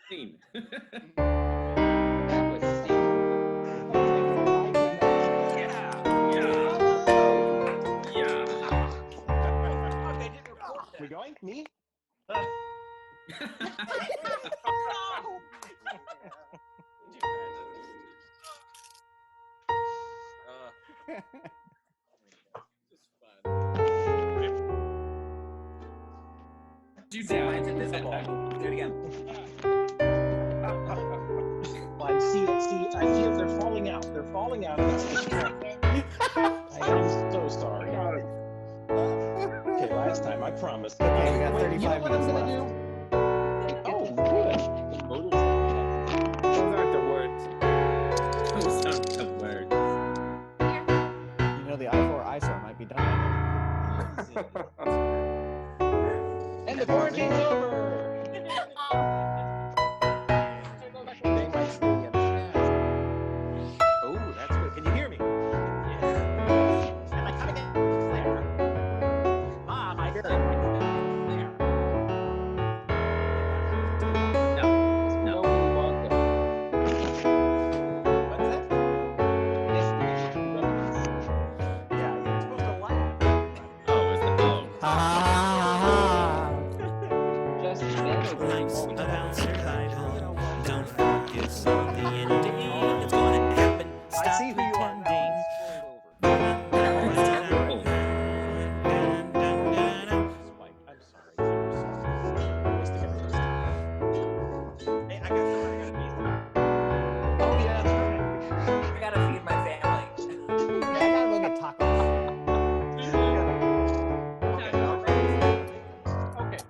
Scene. That was scene. We going? Me? You Mine's invisible. Do it again. Well, I see. I feel they're falling out. They're falling out. It's distracting. I am so sorry. Okay, last time I promised. Okay, we got Wait, 35 you know what I'm minutes gonna left. do? Oh, good. Those aren't the words. Those aren't the words. You know, the I4 ISO might be done. And the quarantine's over. They might still get us. Oh, that's good. Can you hear me? Yes. Am I coming in clear? Mom, I hear it. No. What's that? Yes, yeah, you're supposed to laugh. Oh, is the Just Life's about survival. Don't focus on the ending. It's gonna happen. Stop I see who you are pretending. now. I'm sorry. Hey, I got somebody I gotta meet. Oh yeah, that's right. I gotta feed my family. Yeah, I gotta go get tacos. Okay.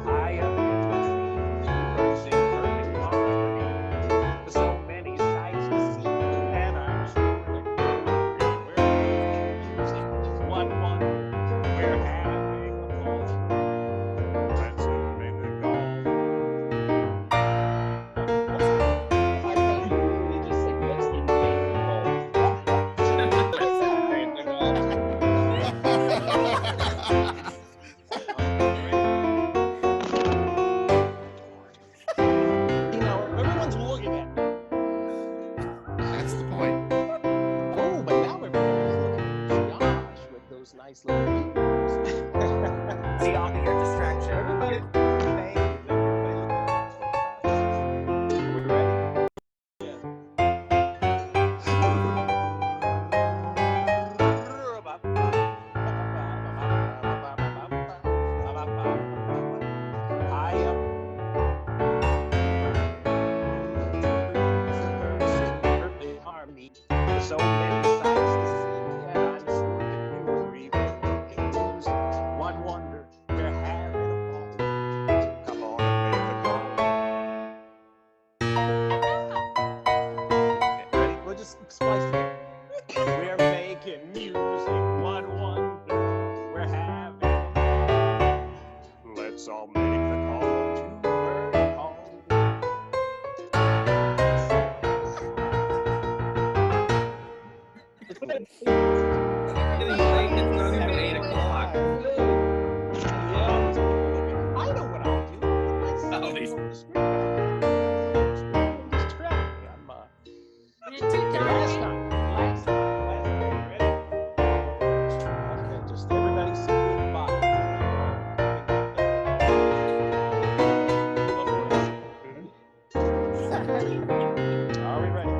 I am sing perfect harmony. So many sights to see, and I'm sure that we're using one. We're having a ball. Let's make it go. I thought you were really just like, let's invade the You know, everyone's looking at me. That's the point. Oh, but now everybody's looking at Josh with those nice little ears. See, I'll be your distraction. Everybody, thank you. Everybody look at us. Are we ready? I am perfect harmony. So many sights to see, and I'm sure that you agree with me. One wonder, we're having a ball. Come on and make it go. Okay, ready? We'll just splice it. We're making music. One wonder, we're having a ball. Let's all make the call to Burkle. Getting late. It's not even 8 o'clock. Yeah, I know what I'll do. Oh, these- Last time. Ready? Okay, just everybody say goodbye. Are we ready?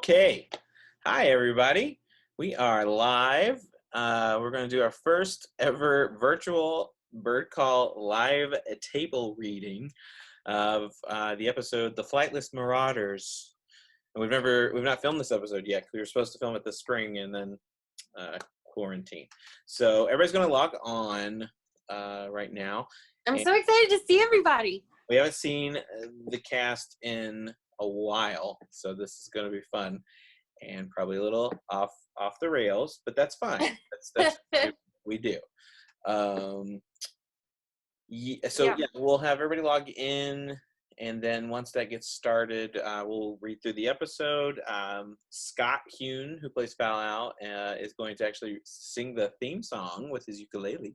Okay. Hi, everybody. We are live. We're going to do our first ever virtual bird call live table reading of the episode The Flightless Marauders. And we've not filmed this episode yet. We were supposed to film it this spring and then quarantine. So everybody's going to log on right now. I'm so excited to see everybody. We haven't seen the cast in a while, so this is going to be fun and probably a little off the rails, but that's fine. That's what we do. We'll have everybody log in, and then once that gets started, we'll read through the episode. Scott Hune, who plays Foul Al, is going to actually sing the theme song with his ukulele,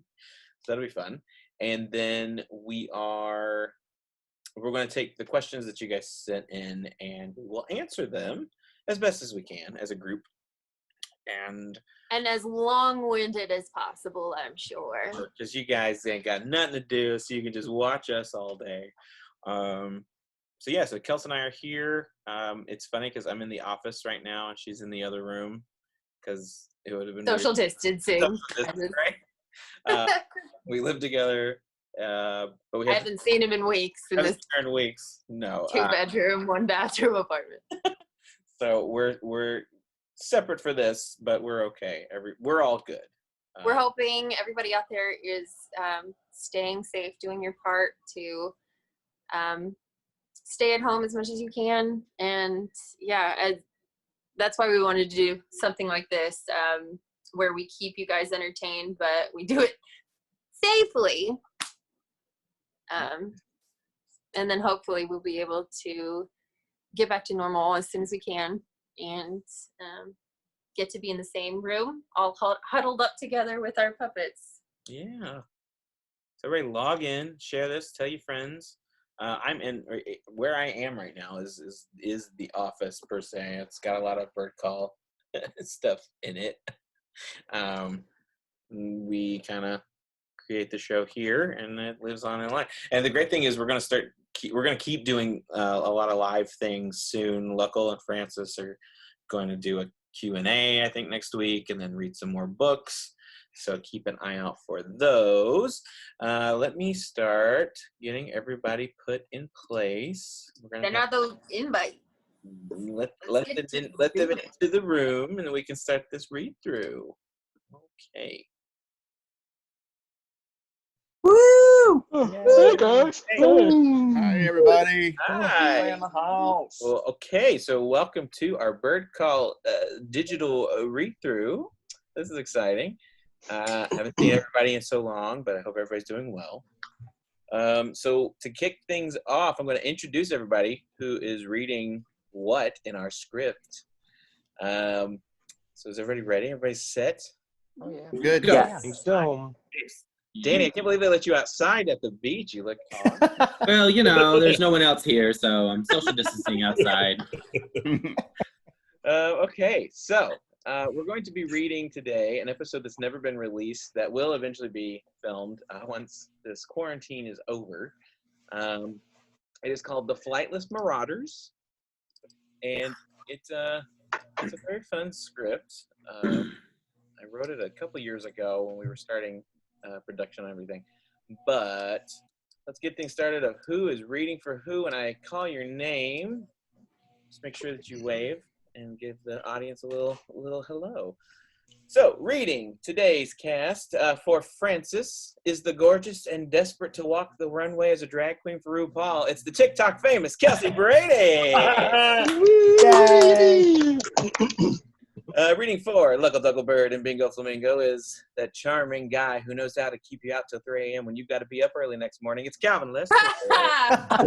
so that'll be fun. And then we're going to take the questions that you guys sent in, and we will answer them as best as we can as a group. And as long-winded as possible, I'm sure. Because you guys ain't got nothing to do, so you can just watch us all day. So Kelsey and I are here. It's funny because I'm in the office right now, and she's in the other room because it would have been social distancing. Right? We live together, but I haven't seen him in weeks. In this no. 2-bedroom, 1-bathroom apartment. So we're separate for this, but we're okay. We're all good. We're hoping everybody out there is staying safe, doing your part to stay at home as much as you can. And that's why we wanted to do something like this, where we keep you guys entertained, but we do it safely. And then hopefully we'll be able to get back to normal as soon as we can and get to be in the same room, all huddled up together with our puppets. Yeah. So everybody log in, share this, tell your friends. Where I am right now is the office per se. It's got a lot of bird call stuff in it. We kind of create the show here, and it lives on in life. And the great thing is we're going to keep doing a lot of live things soon. Luckle and Francis are going to do a Q&A, I think, next week, and then read some more books. So keep an eye out for those. Let me start getting everybody put in place. Send out those invites. Let them into the room, and we can start this read through. Okay. Woo! Hey guys. Hi, everybody. Hi. In the house. Well, okay, so welcome to our Bird Call digital read-through. This is exciting. Haven't seen everybody in so long, but I hope everybody's doing well. So to kick things off, I'm going to introduce everybody who is reading what in our script. So is everybody ready? Everybody's set? Oh, yeah. Good. Yes. So, Danny, I can't believe they let you outside at the beach. You look awesome. Well, there's no one else here, so I'm social distancing outside. Okay, so we're going to be reading today an episode that's never been released that will eventually be filmed once this quarantine is over. It is called The Flightless Marauders, and it's a very fun script. I wrote it a couple years ago when we were starting production and everything, but let's get things started of who is reading for who. And I call your name, just make sure that you wave and give the audience a little hello. So reading today's cast for Francis is the gorgeous and desperate to walk the runway as a drag queen for RuPaul. It's the TikTok famous Kelsey Brady. Reading for Luckle Ducklebird and Bingo Flamingo is that charming guy who knows how to keep you out till 3 a.m. when you've got to be up early next morning. It's Calvin List. That's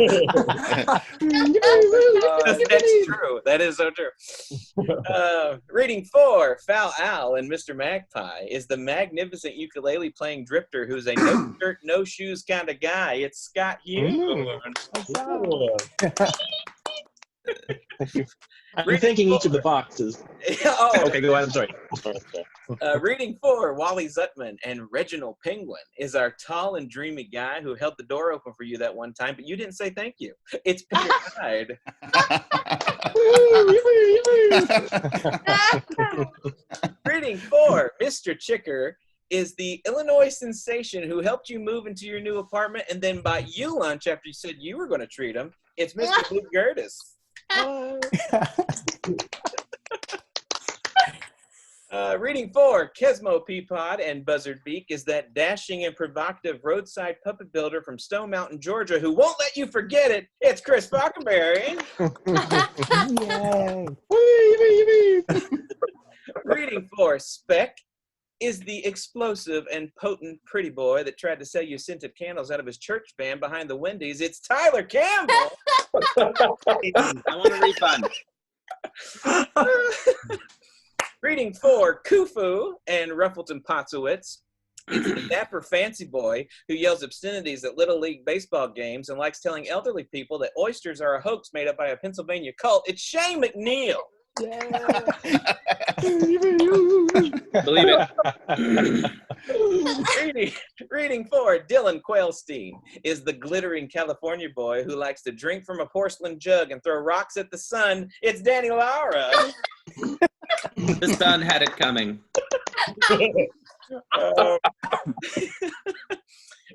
true. That is so true. Reading for Foul Al and Mr. Magpie is the magnificent ukulele playing drifter who's a no shirt, no shoes kind of guy. It's Scott Hune. I'm thinking each of the boxes. Oh, Okay, go ahead. I'm sorry. reading 4, Wally Zutman and Reginald Penguin is our tall and dreamy guy who held the door open for you that one time, but you didn't say thank you. It's Peter Hyde. Reading 4, Mr. Chicker is the Illinois sensation who helped you move into your new apartment and then bought you lunch after you said you were going to treat him. It's Mr. Luke Gertis. Reading 4, Kesmo Peapod and Buzzard Beak is that dashing and provocative roadside puppet builder from Stone Mountain, Georgia, who won't let you forget it. It's Chris Falkenberry. Yay! Reading 4, Speck is the explosive and potent pretty boy that tried to sell you scented candles out of his church van behind the Wendy's. It's Tyler Campbell. I want a refund. Reading 4, Khufu and Ruffleton Potsowitz. It's the dapper fancy boy who yells obscenities at Little League baseball games and likes telling elderly people that oysters are a hoax made up by a Pennsylvania cult. It's Shane McNeil. Believe it. Reading 4, Dylan Quailstein is the glittering California boy who likes to drink from a porcelain jug and throw rocks at the sun. It's Danny Laura. The sun had it coming.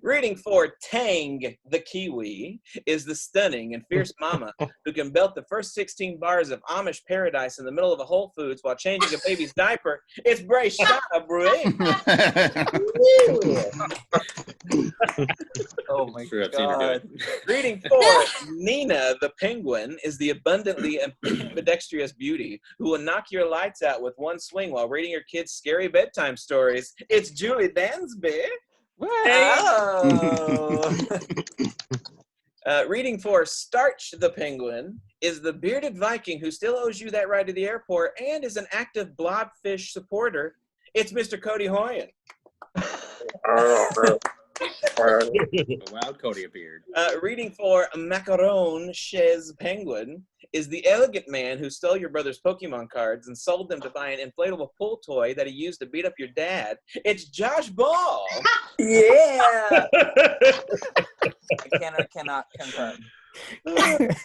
Reading 4, Tang the Kiwi is the stunning and fierce mama who can belt the first 16 bars of Amish paradise in the middle of a Whole Foods while changing a baby's diaper. It's Bray Shana Bray. Oh my Sure, I've seen her do god. it. Reading 4, Nina the Penguin is the abundantly ambidextrous beauty who will knock your lights out with one swing while reading your kids scary bedtime stories. It's Julie Dansby. Oh. Reading 4, Starch the Penguin is the bearded Viking who still owes you that ride to the airport and is an active blobfish supporter. It's Mr. Cody Hoyen. A wild Cody appeared. Reading 4, Macaron Chez Penguin is the elegant man who stole your brother's Pokemon cards and sold them to buy an inflatable pool toy that he used to beat up your dad. It's Josh Ball. Yeah. I cannot confirm. And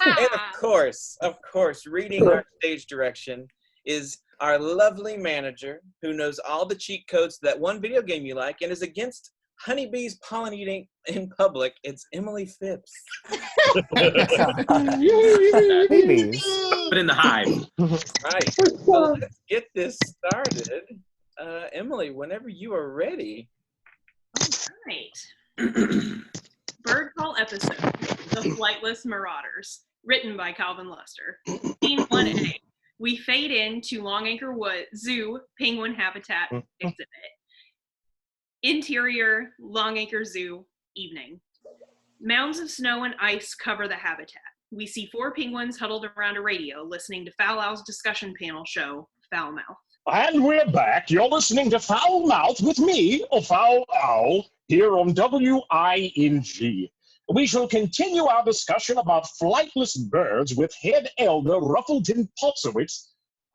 of course, reading our stage direction is our lovely manager who knows all the cheat codes to that one video game you like and is against honeybees pollinating in public. It's Emily Phipps. Babies. But in the hive. Right. So let's get this started. Emily, whenever you are ready. Right. Burkle episode, The Flightless Marauders, written by Calvin Luster. Scene 1A. We fade into Longacre Wood Zoo Penguin Habitat exhibit. Interior, Longacre Zoo, evening. Mounds of snow and ice cover the habitat. We see 4 penguins huddled around a radio listening to Foul Owl's discussion panel show, Foul Mouth. And we're back. You're listening to Foul Mouth with me, Foul Owl, here on WING. We shall continue our discussion about flightless birds with head elder Ruffleton Potsowitz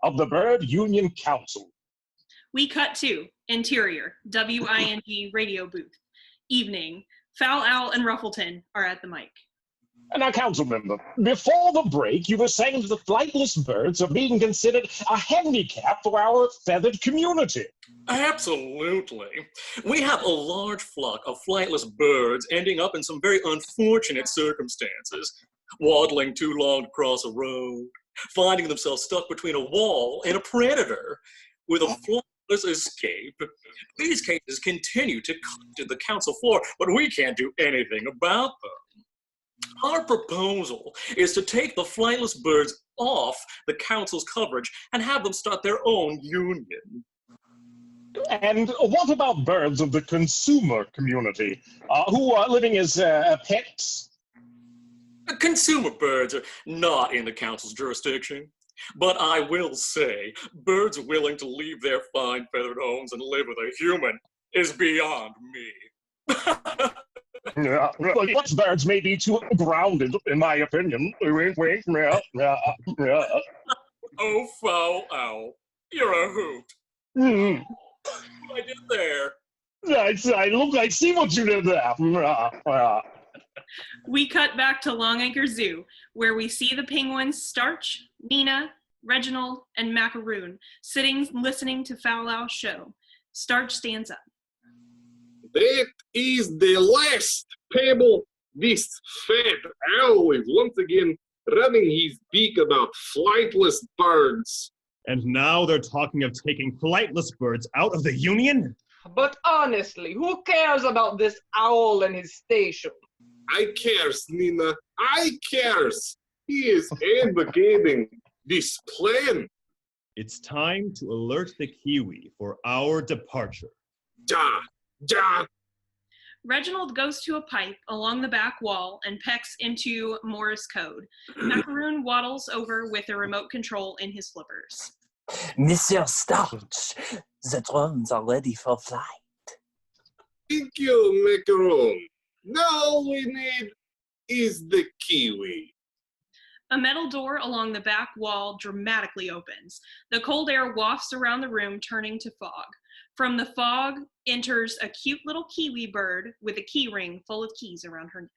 of the Bird Union Council. We cut to interior, WING radio booth. Evening, Foul Owl and Ruffleton are at the mic. Now, council member, before the break, you were saying that the flightless birds are being considered a handicap for our feathered community. Absolutely. We have a large flock of flightless birds ending up in some very unfortunate circumstances. Waddling too long to cross a road, finding themselves stuck between a wall and a predator. With a flightless escape, these cases continue to come to the council floor, but we can't do anything about them. Our proposal is to take the flightless birds off the council's coverage and have them start their own union. And what about birds of the consumer community who are living as pets? Consumer birds are not in the council's jurisdiction, but I will say birds willing to leave their fine feathered homes and live with a human is beyond me. Yeah, Flightless birds may be too grounded, in my opinion. Wink, wink. Yeah. Oh, foul, ow. You're a hoot. Hmm. I did there. I see what you did there. We cut back to Long Acre Zoo, where we see the penguins Starch, Nina, Reginald, and Macaroon sitting listening to Foul Owl's show. Starch stands up. That is the last pebble. This fat owl is once again running his beak about flightless birds. And now they're talking of taking flightless birds out of the Union? But honestly, who cares about this owl and his station? I cares, Nina. I cares. He is advocating this plan. It's time to alert the Kiwi for our departure. Ja, ja. Reginald goes to a pipe along the back wall and pecks into Morse code. Macaroon waddles over with a remote control in his flippers. Monsieur Starch, the drones are ready for flight. Thank you, Macaron. Now all we need is the Kiwi. A metal door along the back wall dramatically opens. The cold air wafts around the room, turning to fog. From the fog enters a cute little kiwi bird with a key ring full of keys around her neck.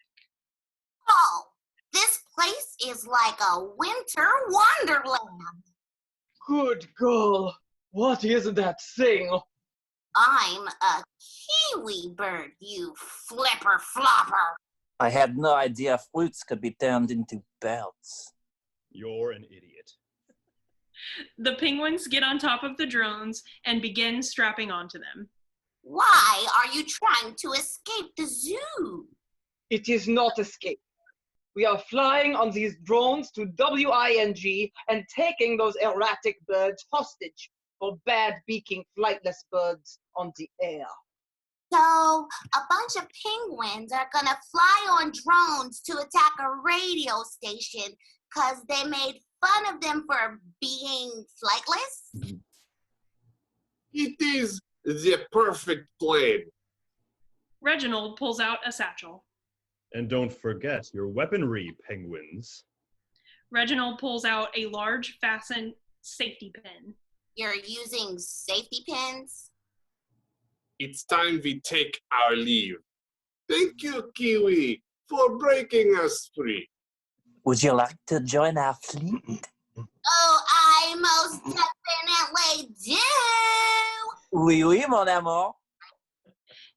Oh, this place is like a winter wonderland. Good girl. What is that thing? I'm a kiwi bird, you flipper flopper. I had no idea fruits could be turned into birds. You're an idiot. The penguins get on top of the drones and begin strapping onto them. Why are you trying to escape the zoo? It is not escape. We are flying on these drones to WING and taking those erratic birds hostage for bad beaking flightless birds on the air. So, a bunch of penguins are gonna fly on drones to attack a radio station because they made fun of them for being flightless? It is the perfect plan. Reginald pulls out a satchel. And don't forget your weaponry, penguins. Reginald pulls out a large fastened safety pin. You're using safety pins? It's time we take our leave. Thank you, Kiwi, for breaking us free. Would you like to join our fleet? Oh, I most definitely do! Oui, oui, mon amour.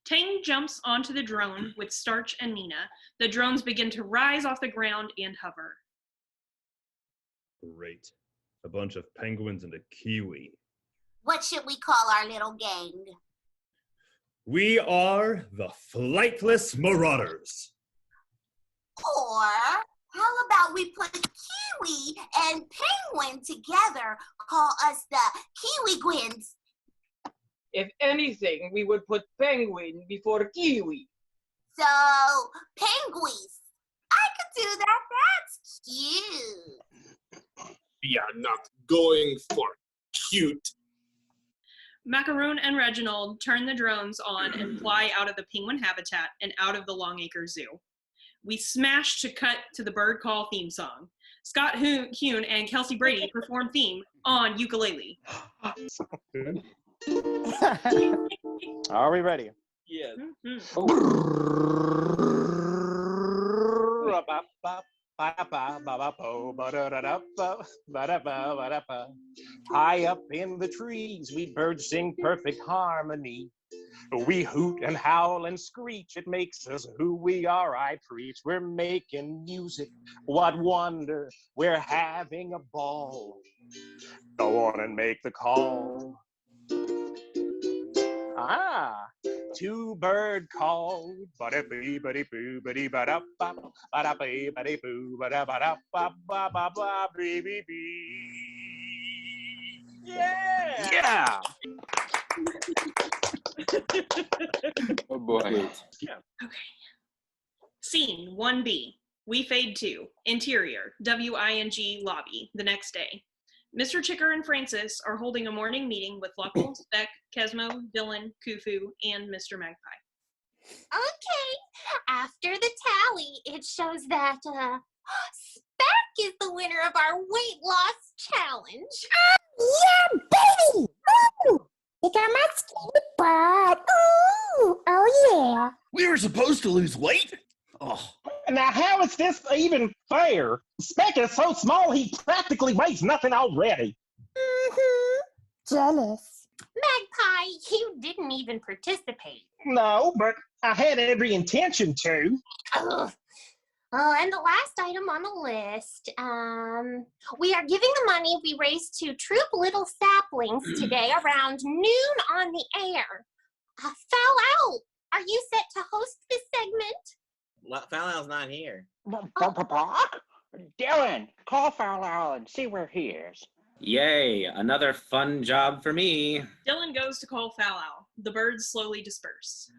Tang jumps onto the drone with Starch and Nina. The drones begin to rise off the ground and hover. Great. A bunch of penguins and a kiwi. What should we call our little gang? We are the Flightless Marauders. Or how about we put Kiwi and Penguin together, call us the Kiwi Gwins? If anything, we would put penguin before kiwi. So, penguins. I could do that. That's cute. We are not going for cute. Macaroon and Reginald turn the drones on and fly out of the penguin habitat and out of the Long Acre Zoo. We smash to cut to the bird call theme song. Scott Kuhn and Kelsey Brady perform theme on ukulele. Are we ready? Yes. High up in the trees, we birds sing perfect harmony. We hoot and howl and screech, it makes us who we are, I preach. We're making music, what wonder, we're having a ball. Go on and make the call. Ah, two bird call, ba-da-bee, ba-dee-boo, ba-dee-ba-da-ba, ba-da-bee, ba-dee-boo, ba-da-ba-da-ba-ba-ba-ba, bee-bee-bee. Yeah! Yeah! Oh boy. Okay. Scene 1B. We fade to interior, WING lobby, the next day. Mr. Chicker and Francis are holding a morning meeting with Fluckle, Speck, Kesmo, Dylan, Kufu, and Mr. Magpie. Okay. After the tally, it shows that Speck is the winner of our weight loss challenge. Yeah, baby! Ooh! Look at my skinny butt. Ooh! Oh, yeah. We were supposed to lose weight? Oh. Now, how is this even fair? Speck is so small he practically weighs nothing already. Mm-hmm. Jealous. Magpie, you didn't even participate. No, but I had every intention to. Ugh. And the last item on the list, we are giving the money we raised to Troop Little Saplings today around noon on the air. Foul Owl, are you set to host this segment? Foul Owl's not here. Dylan, call Foul Owl and see where he is. Yay, another fun job for me. Dylan goes to call Foul Owl. The birds slowly disperse.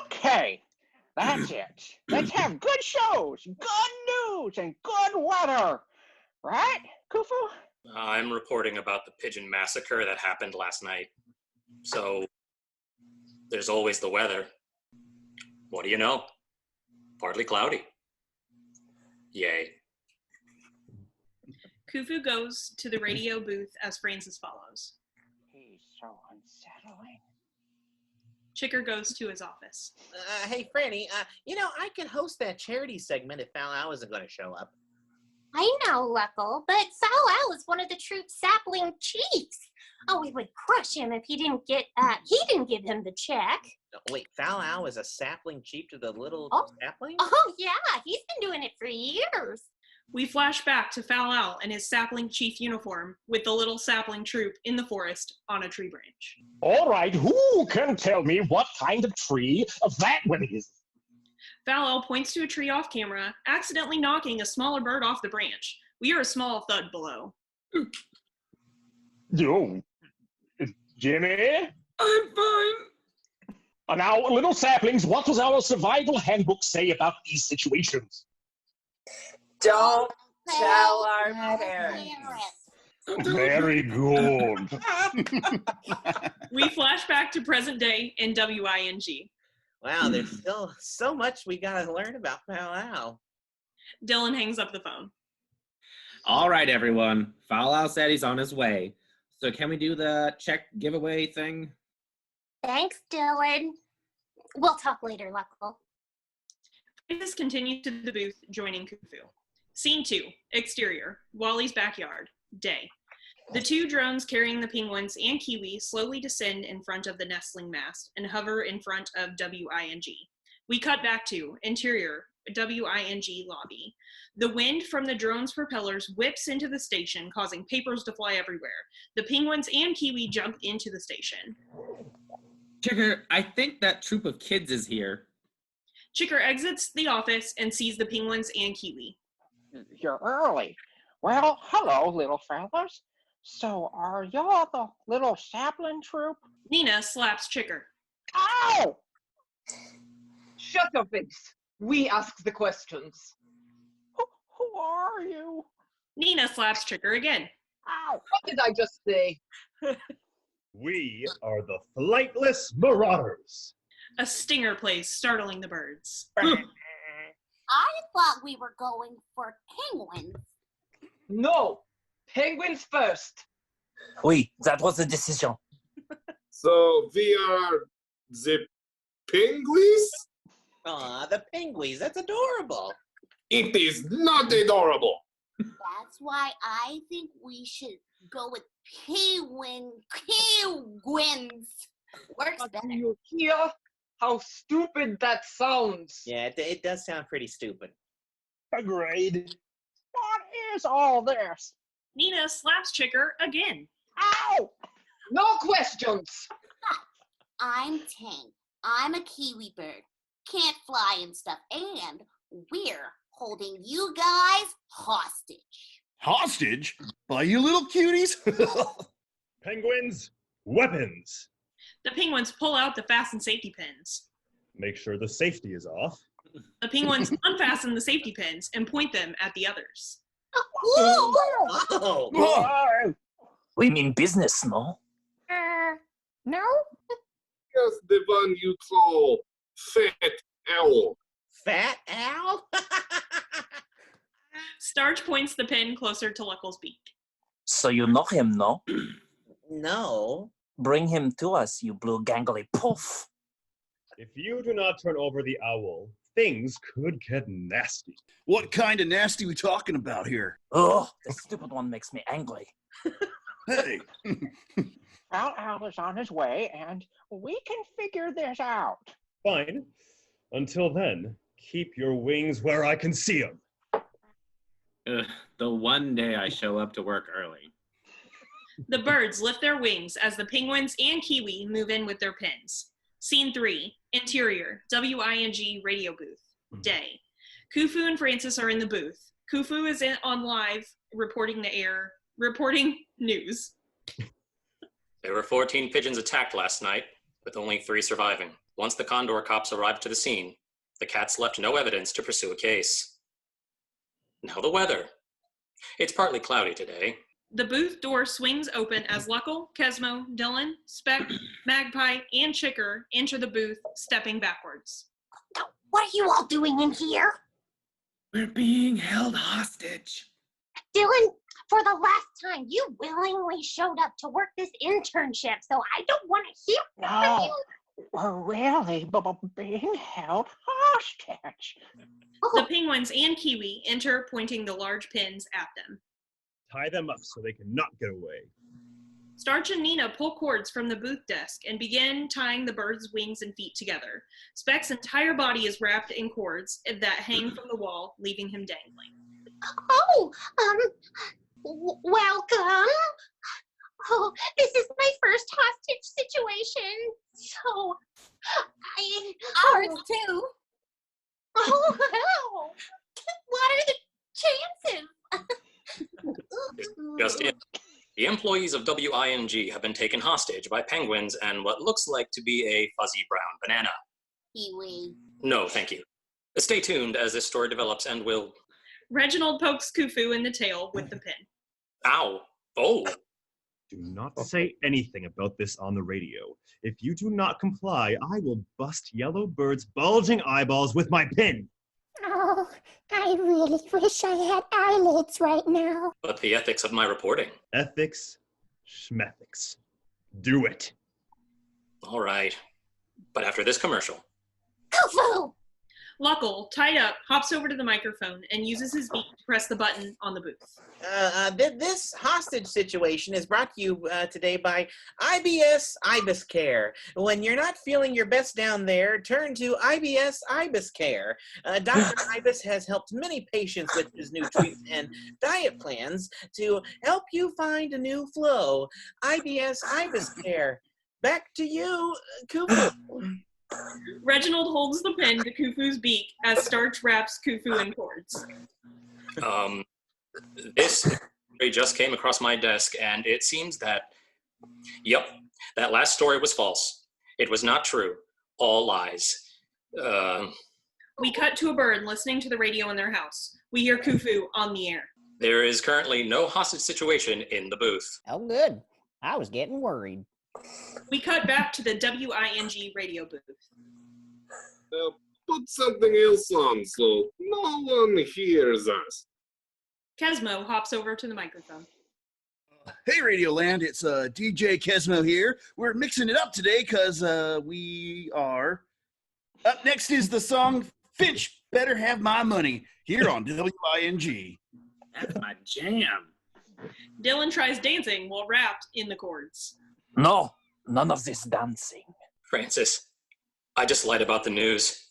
Okay, that's it. Let's have good shows, good news, and good weather. Right, Khufu? I'm reporting about the pigeon massacre that happened last night. So, there's always the weather. What do you know? Partly cloudy. Yay. Khufu goes to the radio booth as Francis follows. He's so unsettling. Chicker goes to his office. Hey, Franny, I could host that charity segment if Foul Owl isn't going to show up. I know, Luckle, but Foul Owl is one of the troop sapling chiefs. Oh, we would crush him if he didn't give him the check. Wait, Foul Owl is a sapling chief to the little sapling? Oh, yeah, he's been doing it for years. We flash back to Foul Owl in his sapling chief uniform with the little sapling troop in the forest on a tree branch. All right, who can tell me what kind of tree that one is? Foul Owl points to a tree off camera, accidentally knocking a smaller bird off the branch. We hear a small thud below. Yo, Jimmy? I'm fine. Now, little saplings, what does our survival handbook say about these situations? Don't tell our parents. Very good. We flash back to present day in WING. Wow, there's still so much we gotta learn about Foul Owl. Dylan hangs up the phone. All right, everyone. Foul Owl said he's on his way. So can we do the check giveaway thing? Thanks, Dylan. We'll talk later, Luckle. Francis continues to the booth, joining Khufu. Scene 2, exterior, Wally's backyard, day. The two drones carrying the penguins and Kiwi slowly descend in front of the nestling mast and hover in front of WING. We cut back to interior, WING lobby. The wind from the drone's propellers whips into the station, causing papers to fly everywhere. The penguins and Kiwi jump into the station. Chicker, I think that troop of kids is here. Chicker exits the office and sees the penguins and Kiwi. You're early. Well, hello, little fellas. So, are y'all the little sapling troop? Nina slaps Chicker. Ow! Shut your face. We ask the questions. Who are you? Nina slaps Chicker again. Ow! What did I just say? We are the Flightless Marauders. A stinger plays, startling the birds. I thought we were going for penguins. No. Penguins first. Oui, that was the decision. So we are the penguins? Aw, the penguins, that's adorable. It is not adorable. That's why I think we should go with penguins. Works But better. do you hear how stupid that sounds? Yeah, it does sound pretty stupid. Agreed. What is all this? Nina slaps Chicker again. Ow! No questions. I'm tame. I'm a kiwi bird. Can't fly and stuff. And we're holding you guys hostage. Hostage? By you little cuties? Penguins, weapons. The penguins pull out the fasten safety pins. Make sure the safety is off. The penguins unfasten the safety pins and point them at the others. Oh. Whoa. We mean business, no? No? Just the one you call fat owl. Fat owl? Starch points the pin closer to Luckle's beak. So you know him, no? No. Bring him to us, you blue gangly poof. If you do not turn over the owl, things could get nasty. What kind of nasty we talking about here? Oh, the stupid one makes me angry. Hey. Well, Al is on his way, and we can figure this out. Fine. Until then, keep your wings where I can see them. The one day I show up to work early. The birds lift their wings as the penguins and kiwi move in with their pins. Scene 3, interior, WING radio booth, day. Khufu and Francis are in the booth. Khufu is on live, reporting news. There were 14 pigeons attacked last night, with only 3 surviving. Once the Condor cops arrived to the scene, the cats left no evidence to pursue a case. Now the weather. It's partly cloudy today. The booth door swings open as Luckle, Kesmo, Dylan, Speck, Magpie, and Chicker enter the booth, stepping backwards. What are you all doing in here? We're being held hostage. Dylan, for the last time, you willingly showed up to work this internship, so I don't want to hear from No, you. we're really being held hostage. The penguins and kiwi enter, pointing the large pins at them. Tie them up so they cannot get away. Starch and Nina pull cords from the booth desk and begin tying the bird's wings and feet together. Speck's entire body is wrapped in cords that hang from the wall, leaving him dangling. Oh, welcome. Oh, this is my first hostage situation, so Ours too. Oh, wow. What are the chances? Just in. The employees of WING have been taken hostage by penguins and what looks like to be a fuzzy brown banana. Kiwi. No, thank you. Stay tuned as this story develops and will... Reginald pokes Khufu in the tail with the pin. Ow. Oh. Do not say anything about this on the radio. If you do not comply, I will bust Yellow Bird's bulging eyeballs with my pin. Oh, I really wish I had eyelids right now. But the ethics of my reporting. Ethics, schmethics. Do it. All right. But after this commercial. Khufu! Luckle, tied up, hops over to the microphone and uses his beak to press the button on the booth. This hostage situation is brought to you today by IBS Ibis Care. When you're not feeling your best down there, turn to IBS Ibis Care. Dr. Ibis has helped many patients with his new treatment and diet plans to help you find a new flow. IBS Ibis Care. Back to you, Cooper. Reginald holds the pin to Khufu's beak as Starch wraps Khufu in cords. This story just came across my desk, and it seems that, yep, that last story was false. It was not true. All lies. We cut to a bird listening to the radio in their house. We hear Khufu on the air. There is currently no hostage situation in the booth. Oh, good. I was getting worried. We cut back to the WING radio booth. Put something else on so no one hears us. Kesmo hops over to the microphone. Hey, Radio Land, it's DJ Kesmo here. We're mixing it up today because we are. Up next is the song Finch Better Have My Money here on WING. That's my jam. Dylan tries dancing while wrapped in the cords. No, none of this dancing. Francis, I just lied about the news.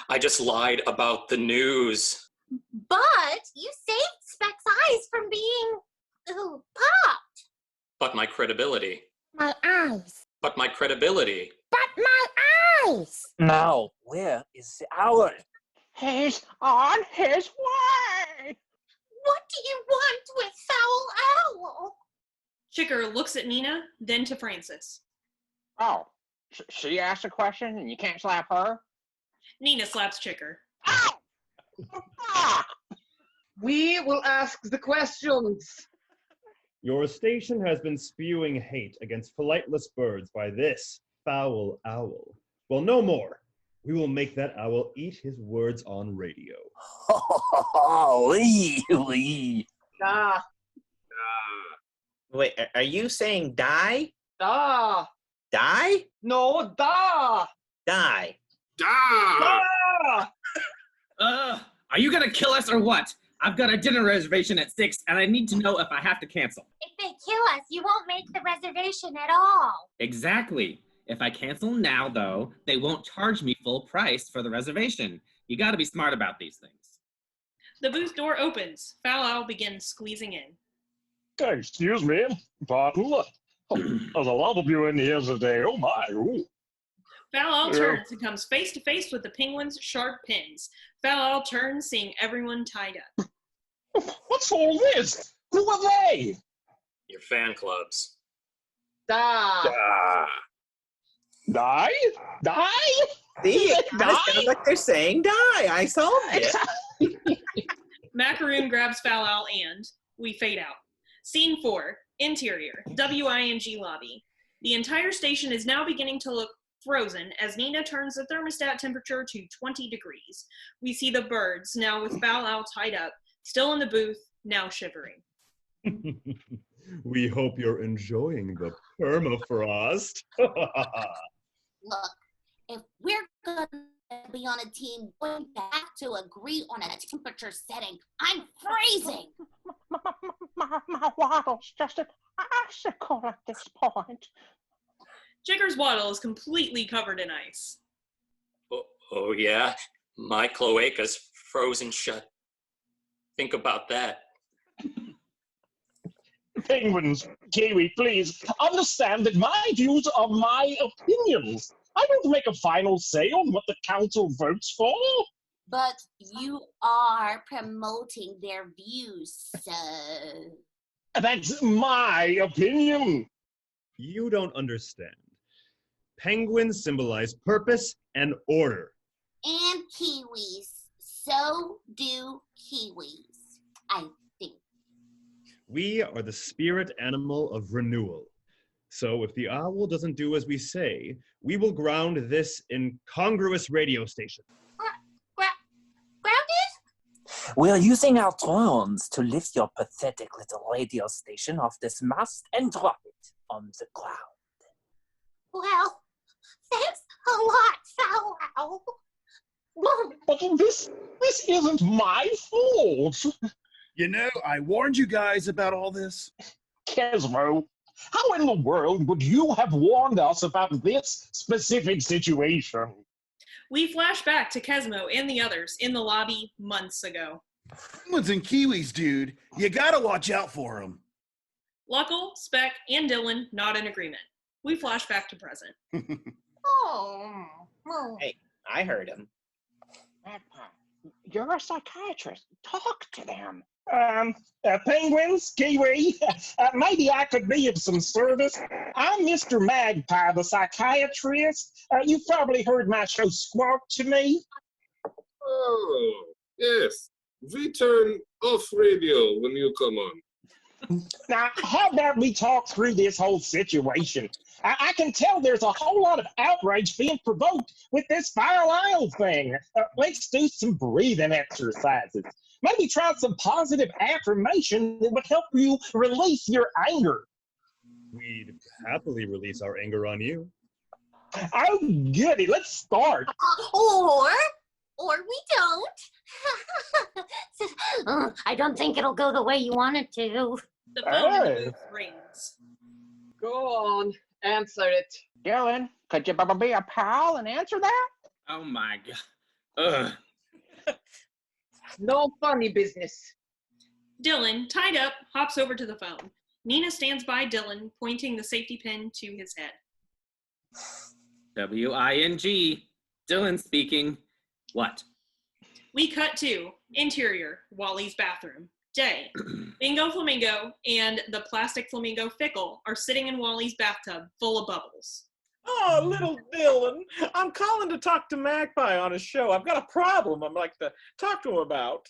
I just lied about the news. But you saved Speck's eyes from being popped. But my credibility. My eyes. But my credibility. But my eyes. Now, where is the owl? He's on his way. What do you want with Foul Owl? Chicker looks at Nina, then to Francis. Oh, she asked a question and you can't slap her? Nina slaps Chicker. We will ask the questions. Your station has been spewing hate against flightless birds by this foul owl. Well, no more. We will make that owl eat his words on radio. Lee. Da. Wait, are you saying die? Da. Die? No, da. Die. Da! Da. Are you gonna kill us or what? I've got a dinner reservation at 6, and I need to know if I have to cancel. If they kill us, you won't make the reservation at all. Exactly. If I cancel now, though, they won't charge me full price for the reservation. You gotta be smart about these things. The booth door opens. Foul Owl begins squeezing in. Excuse me. Pardon. There's a lot of you in here today. Oh my. Ooh. Foul Owl Yeah. turns and comes face to face with the penguin's sharp pins. Foul Owl turns, seeing everyone tied up. What's all this? Who are they? Your fan clubs. Da. Die? Die? See, it kinda sounds like they're saying die. I solved it. Macaroon grabs Foul Owl and we fade out. Scene 4, interior, WING lobby. The entire station is now beginning to look frozen as Nina turns the thermostat temperature to 20 degrees. We see the birds, now with Foul Owl tied up, still in the booth, now shivering. We hope you're enjoying the permafrost. Look, if we're gonna be on a team, we have to agree on a temperature setting. I'm freezing. My waddle's just an icicle at this point. Jigger's waddle is completely covered in ice. Oh yeah? My cloaca's frozen shut. Think about that. Penguins, Kiwi, please understand that my views are my opinions. I don't make a final say on what the council votes for. But you are promoting their views, so. That's my opinion. You don't understand. Penguins symbolize purpose and order. And kiwis. So do kiwis, I think. We are the spirit animal of renewal. So if the owl doesn't do as we say, we will ground this incongruous radio station. We're using our drones to lift your pathetic little radio station off this mast and drop it on the ground. Well, thanks a lot, Foul Owl. But this isn't my fault. You know, I warned you guys about all this. Kesmo, how in the world would you have warned us about this specific situation? We flash back to Kesmo and the others in the lobby months ago. Penguins and kiwis, dude. You gotta watch out for them. Luckle, Speck, and Dylan not in agreement. We flash back to present. Oh. Hey, I heard him. You're a psychiatrist. Talk to them. Penguins, Kiwi, maybe I could be of some service. I'm Mr. Magpie, the psychiatrist. You've probably heard my show Squawk to Me. Oh, yes. We turn off radio when you come on. Now, how about we talk through this whole situation? I can tell there's a whole lot of outrage being provoked with this Foul Owl thing. Let's do some breathing exercises. Maybe try some positive affirmation that would help you release your anger. We'd happily release our anger on you. Oh, goody. Let's start. Or we don't. I don't think it'll go the way you want it to. The phone in the booth rings. Go on, answer it. Dylan, could you be a pal and answer that? Oh my god. Ugh. No funny business. Dylan, tied up, hops over to the phone. Nina stands by Dylan, pointing the safety pin to his head. WING. Dylan speaking. What? We cut to interior, Wally's bathroom. Day. Bingo Flamingo and the plastic flamingo Fickle are sitting in Wally's bathtub full of bubbles. Oh, little Dylan, I'm calling to talk to Magpie on his show. I've got a problem I'd like to talk to him about.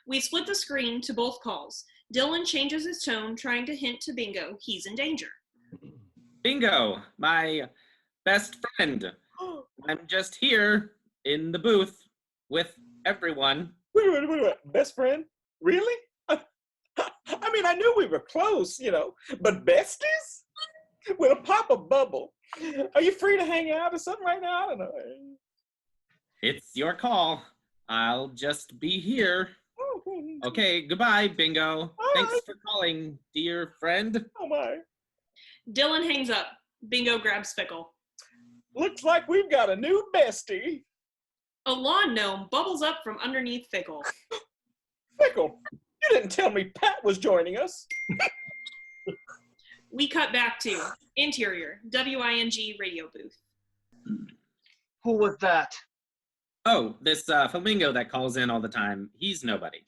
We split the screen to both calls. Dylan changes his tone, trying to hint to Bingo he's in danger. Bingo, my best friend. I'm just here in the booth with everyone. Wait. Best friend? Really? I mean, I knew we were close, but besties? Well, pop a bubble. Are you free to hang out or something right now? I don't know. It's your call. I'll just be here. Okay, goodbye, Bingo. Thanks for calling, dear friend. Oh, my. Dylan hangs up. Bingo grabs Fickle. Looks like we've got a new bestie. A lawn gnome bubbles up from underneath Fickle. Fickle, you didn't tell me Pat was joining us. We cut back to interior, WING radio booth. Who was that? Oh, this flamingo that calls in all the time. He's nobody.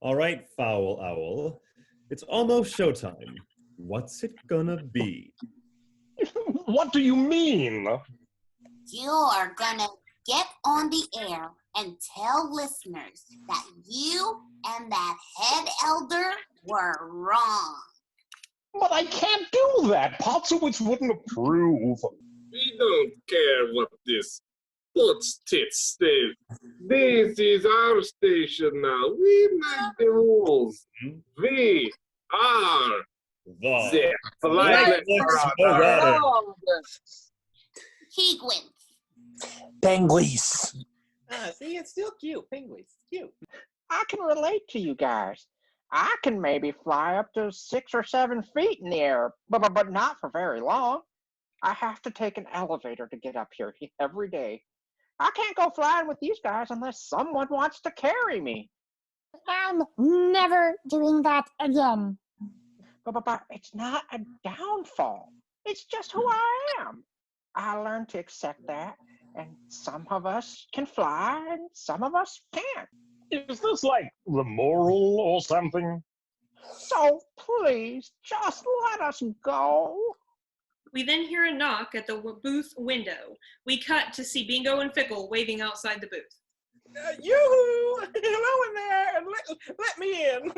All right, Foul Owl. It's almost showtime. What's it gonna be? What do you mean? You're gonna get on the air and tell listeners that you and that head elder were wrong. But I can't do that. Potsowitz wouldn't approve. We don't care what this Putz tits say. This is our station now. We make the rules. We are the Flightless Marauders. Penguins. Penguins. See, it's still cute. Penguins, cute. I can relate to you guys. I can maybe fly up to 6 or 7 feet in the air, but not for very long. I have to take an elevator to get up here every day. I can't go flying with these guys unless someone wants to carry me. I'm never doing that again. But it's not a downfall. It's just who I am. I learned to accept that, and some of us can fly and some of us can't. Is this like the moral or something? So please, just let us go. We then hear a knock at the booth window. We cut to see Bingo and Fickle waving outside the booth. Yoo-hoo! Hello in there, and let me in.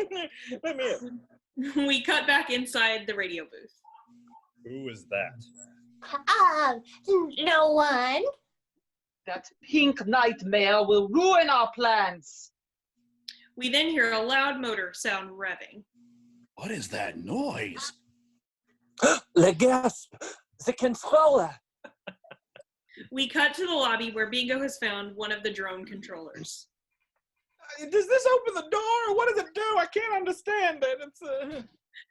Let me in. We cut back inside the radio booth. Who is that? No one. That pink nightmare will ruin our plans. We then hear a loud motor sound revving. What is that noise? Le gasp! The controller! We cut to the lobby where Bingo has found one of the drone controllers. Does this open the door? What does it do? I can't understand it.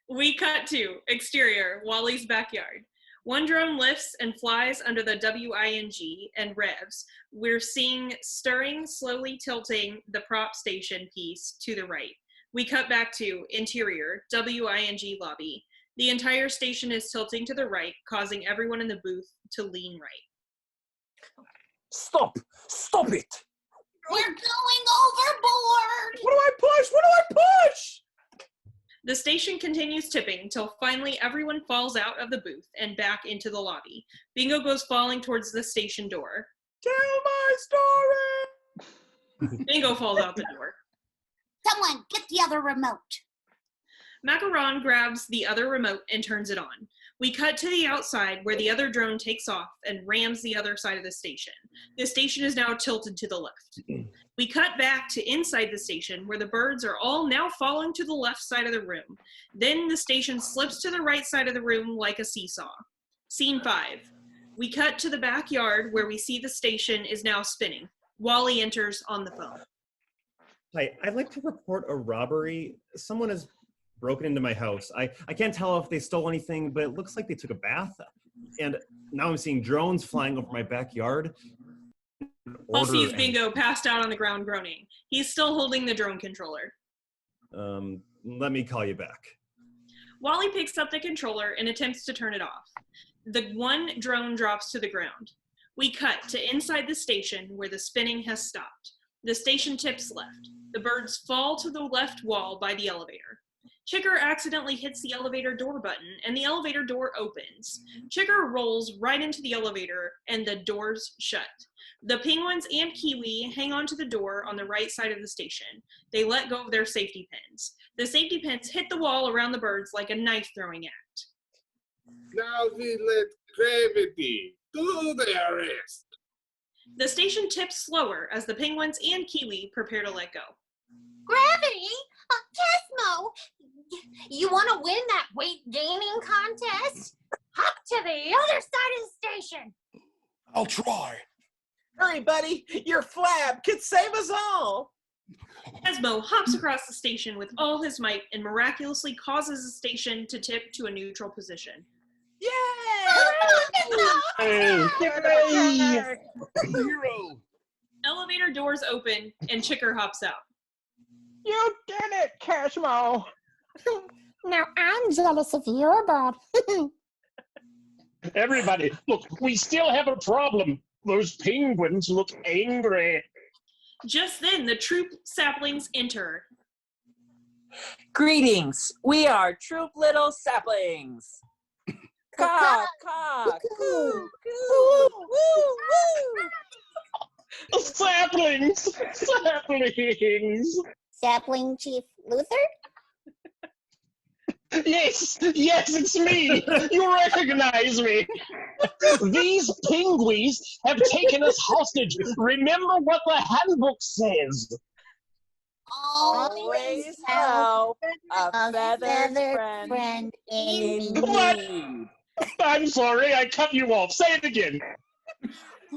We cut to exterior, Wally's backyard. One drone lifts and flies under the WING and revs. We're seeing stirring, slowly tilting the prop station piece to the right. We cut back to interior, WING lobby. The entire station is tilting to the right, causing everyone in the booth to lean right. Stop! Stop it! We're going overboard! What do I push? What do I push? The station continues tipping until finally everyone falls out of the booth and back into the lobby. Bingo goes falling towards the station door. Tell my story! Bingo falls out the door. Someone, get the other remote. Macaron grabs the other remote and turns it on. We cut to the outside where the other drone takes off and rams the other side of the station. The station is now tilted to the left. We cut back to inside the station where the birds are all now falling to the left side of the room. Then the station slips to the right side of the room like a seesaw. Scene 5. We cut to the backyard where we see the station is now spinning. Wally enters on the phone. Hi, I'd like to report a robbery. Someone has broken into my house. I can't tell if they stole anything, but it looks like they took a bath. And now I'm seeing drones flying over my backyard. Paul sees Bingo passed out on the ground groaning. He's still holding the drone controller. Let me call you back. Wally picks up the controller and attempts to turn it off. The one drone drops to the ground. We cut to inside the station where the spinning has stopped. The station tips left. The birds fall to the left wall by the elevator. Chicker accidentally hits the elevator door button and the elevator door opens. Chicker rolls right into the elevator and the doors shut. The penguins and Kiwi hang onto the door on the right side of the station. They let go of their safety pins. The safety pins hit the wall around the birds like a knife throwing act. Now we let gravity to the arrest. The station tips slower as the penguins and Kiwi prepare to let go. Gravity? Cosmo, you want to win that weight gaining contest? Hop to the other side of the station. I'll try. Hurry, buddy. Your flap could save us all. Cosmo hops across the station with all his might and miraculously causes the station to tip to a neutral position. Hey, hooray! Hero. Elevator doors open and Chicker hops out. You did it, Cosmo. Now I'm jealous of your bod. Everybody, look, we still have a problem. Those penguins look angry. Just then, the troop saplings enter. Greetings. We are Troop Little Saplings. Caw, caw, coo, coo, woo, woo. Saplings! Saplings! Sapling Chief Luther? Yes, it's me. You recognize me. These penguins have taken us hostage. Remember what the handbook says. Always help a feathered friend in need. I'm sorry, I cut you off. Say it again.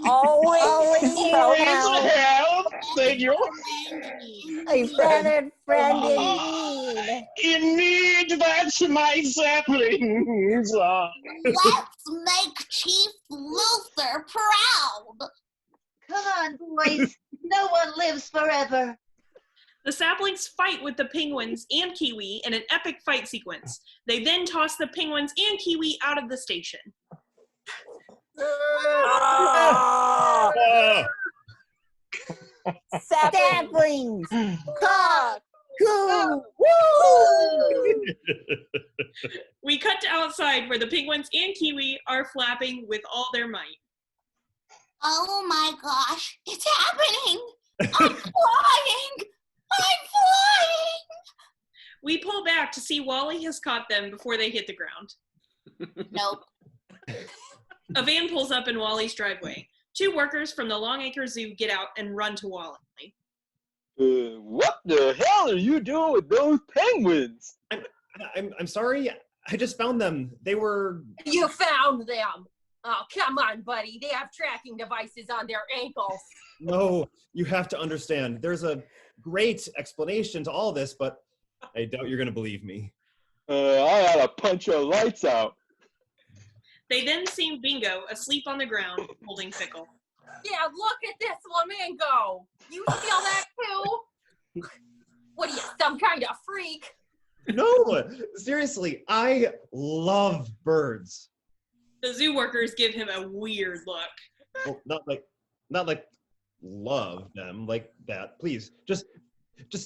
Always help. Thank you. A feathered friend in need. In need, that's my saplings. Let's make Chief Luther proud. Come on, boys. No one lives forever. The saplings fight with the penguins and Kiwi in an epic fight sequence. They then toss the penguins and Kiwi out of the station. Saplings! Caw! Coo! Woo! We cut to outside where the penguins and Kiwi are flapping with all their might. Oh my gosh, it's happening! I'm flying! I'm flying! We pull back to see Wally has caught them before they hit the ground. Nope. A van pulls up in Wally's driveway. Two workers from the Longacre Zoo get out and run to Wally. What the hell are you doing with those penguins? I'm sorry. I just found them. They were. You found them. Oh, come on, buddy. They have tracking devices on their ankles. No, you have to understand. There's a great explanation to all this, but I doubt you're going to believe me. I gotta punch your lights out. They then see Bingo asleep on the ground, holding Fickle. Yeah, look at this flamingo. You feel that too? What are you, some kind of freak? No, seriously, I love birds. The zoo workers give him a weird look. Well, not like love them like that. Please, just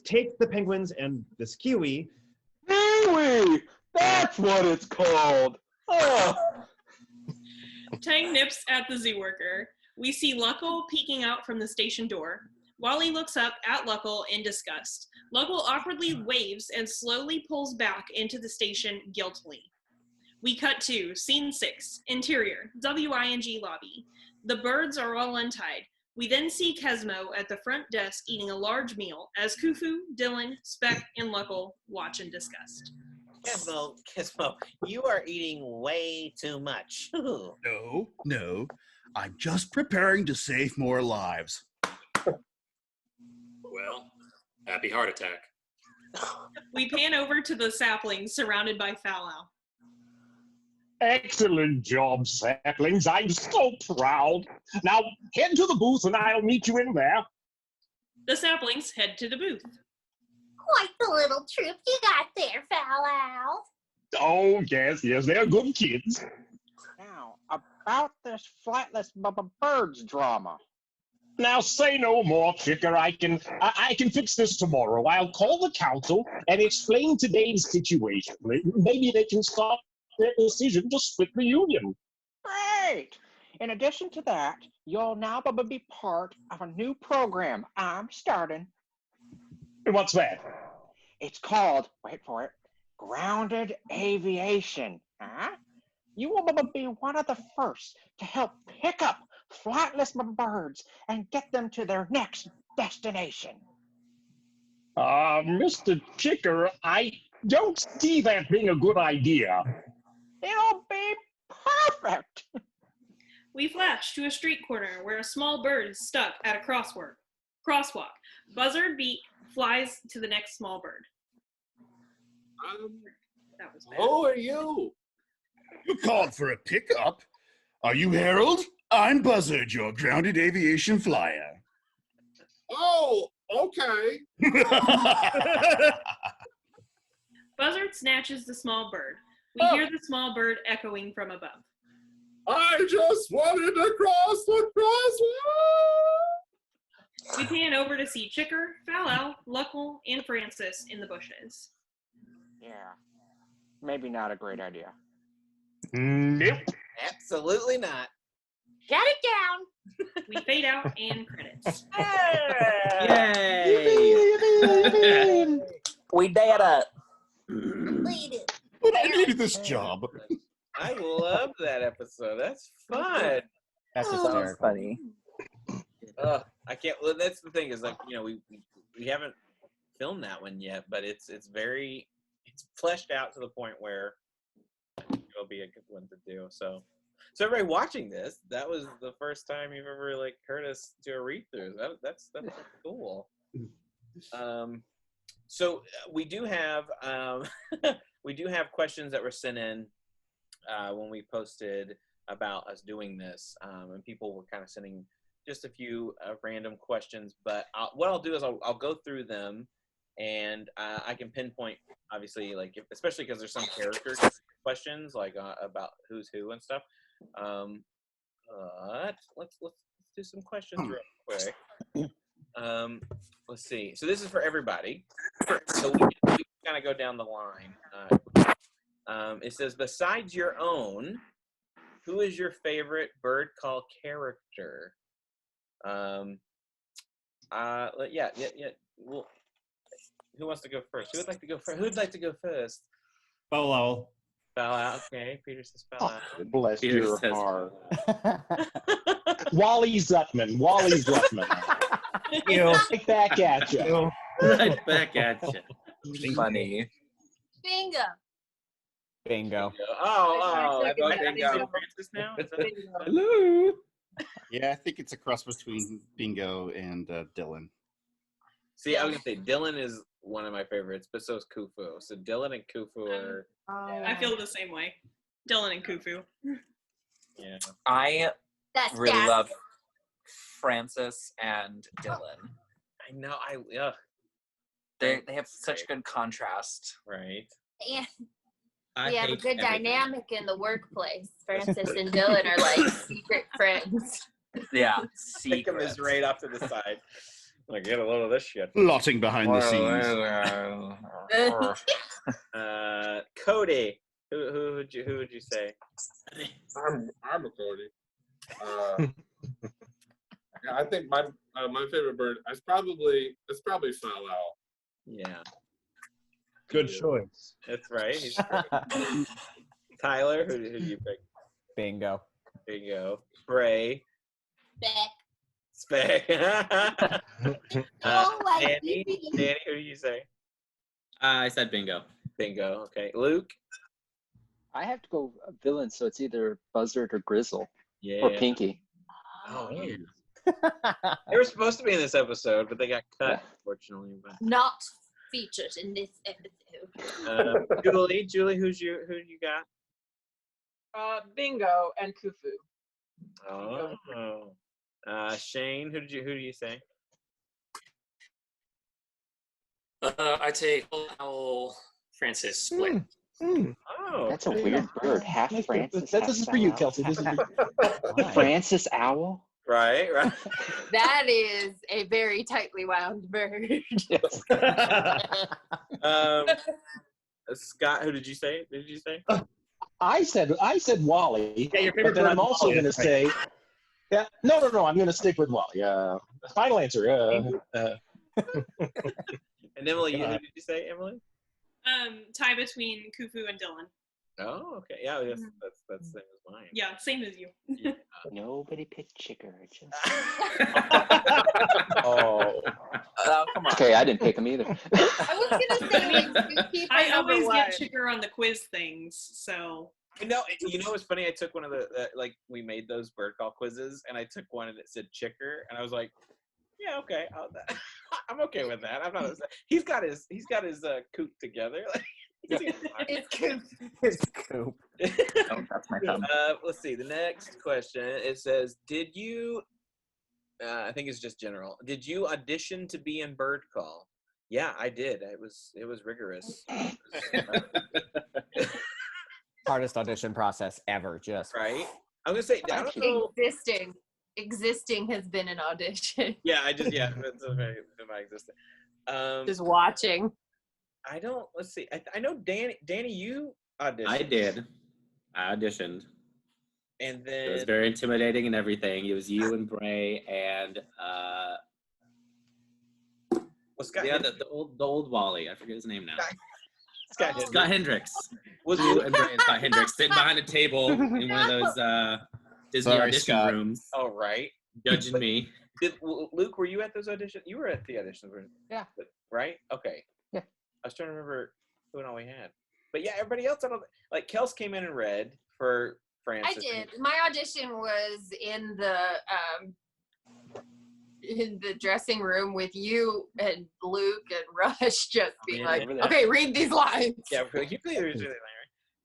take the penguins and this kiwi. Kiwi! That's what it's called. Oh. Tang nips at the zoo worker. We see Luckle peeking out from the station door. Wally looks up at Luckle in disgust. Luckle awkwardly waves and slowly pulls back into the station guiltily. We cut to Scene 6, Interior, WING lobby. The birds are all untied. We then see Kesmo at the front desk eating a large meal as Kufu, Dylan, Speck, and Luckle watch in disgust. Gizmo, you are eating way too much. No. I'm just preparing to save more lives. Well, happy heart attack. We pan over to the saplings surrounded by fallow. Excellent job, saplings. I'm so proud. Now, head to the booth and I'll meet you in there. The saplings head to the booth. Quite the little troop you got there, Fallow. Oh, yes, they're good kids. Now, about this Flightless Birds drama. Now, say no more, Chicker. I can fix this tomorrow. I'll call the council and explain today's situation. Maybe they can stop their decision to split the union. Great! In addition to that, you'll now be part of a new program I'm starting. What's that? It's called, wait for it, Grounded Aviation. Huh? You will be one of the first to help pick up flightless birds and get them to their next destination. Mr. Chicker, I don't see that being a good idea. It'll be perfect. We flash to a street corner where a small bird is stuck at a crosswalk. Buzzard beak flies to the next small bird. That was bad. Who are you? You called for a pickup? Are you Harold? I'm Buzzard, your grounded aviation flyer. Oh, okay. Buzzard snatches the small bird. We hear the small bird echoing from above. I just wanted to cross the crosswalk. We pan over to see Chicker, Foul Owl, Luckle, and Francis in the bushes. Yeah, maybe not a great idea. Nope. Absolutely not. Shut it down. We fade out and credits. Yay! We did it. But I needed this job. I love that episode. That's fun. That's hysterical. Funny. I can't. Well, that's the thing is, like, you know, we haven't filmed that one yet, but it's fleshed out to the point where it'll be a good one to do. So everybody watching this, that was the first time you've ever like heard us do a read through. That's cool. So we do have questions that were sent in when we posted about us doing this, and people were kind of sending just a few random questions. But what I'll do is I'll go through them, and I can pinpoint, obviously, like especially because there's some character questions like about who's who and stuff. But let's do some questions real quick. Let's see. So this is for everybody. So we kind of go down the line. It says, besides your own, who is your favorite bird call character? Yeah. Well, who wants to go first? Who would like to go first? Who'd like to go first? Foul Owl. Foul Owl. Okay, Peter says Foul Owl. Bless Peter your says- heart. Wally Zuckman. You. Right back at you. Right back at you. Funny. Bingo. Oh, I vote Bingo. Francis now? Is that- Hello. Yeah, I think it's a cross between Bingo and Dylan. See, I was gonna say Dylan is one of my favorites, but so is Khufu. So Dylan and Khufu are. I feel the same way. Dylan and Khufu. Yeah. I That's really gas. love Francis and Dylan. I know. They have such good contrast. Right. Yeah. I We have a hate good everything. dynamic in the workplace. Francis and Dylan are like secret friends. Yeah. Take him is right off to the side. Like, get a load of this shit. Plotting behind the scenes. Cody, who would you say? I'm a Cody. Yeah, I think my favorite bird is probably Foul Owl. Yeah, Good choice. that's right. He's Tyler, who do you pick? Bingo. Bingo. Bray. Beck. Spec. Oh, I Danny, Danny, who do you say? I said Bingo. Bingo. Okay. Luke. I have to go villain, so it's either Buzzard or Grizzle Yeah. or Pinky. Oh, man. They were supposed to be in this episode, but they got cut, unfortunately. But Not featured in this episode. Julie, who you got? Bingo and Khufu. Oh. Shane, who do you say? I take Owl Francis split. Oh, That's a weird bird. Half Francis. This half is for you, Foul Kelsey. This is for you. Francis Owl. right. That is a very tightly wound bird. Scott, who did you say? I said Wally. Yeah, your favorite but then I'm bird also Wally, going to that's right. say, yeah, no. I'm going to stick with Wally. Final answer. And Emily, who did you say, Emily? Tie between Khufu and Dylan. Oh, okay. Yeah, yes, that's the same as mine. Yeah, same as you. Nobody picked Chicker. Just... Oh, come on. Okay, I didn't pick him either. I was gonna say keep I number always one. get Chicker on the quiz things, so. You know what's funny? I took one of the like we made those bird call quizzes, and I took one and it said Chicker, and I was like, yeah, okay, I'm okay with that. I'm not. He's got his coop together. It's coop. It's coop. Oh, that's my thumb. Let's see. The next question. It says, "Did you?" I think it's just general. Did you audition to be in Bird Call? Yeah, I did. It was rigorous. Hardest audition process ever. Just right. I'm gonna say I don't know. Existing has been an audition. Yeah, it's a very existing. Just watching. I don't. Let's see. I know Danny, you auditioned. I did. I auditioned. And then it was very intimidating and everything. It was you and Bray and the old Wally. I forget his name now. Scott Hendricks. Was you and Bray and Scott Hendricks sitting behind a table in one of those Disney audition rooms? Oh, right. Judging me. Luke, were you at those auditions? You were at the auditions, yeah. Right? Okay. Yeah. I was trying to remember who and all we had. But yeah, everybody else, I don't like. Kels came in and read for Francis. I did. My audition was in the dressing room with you and Luke and Rush just being like, okay, read these lines. Yeah, we're like, you can read right?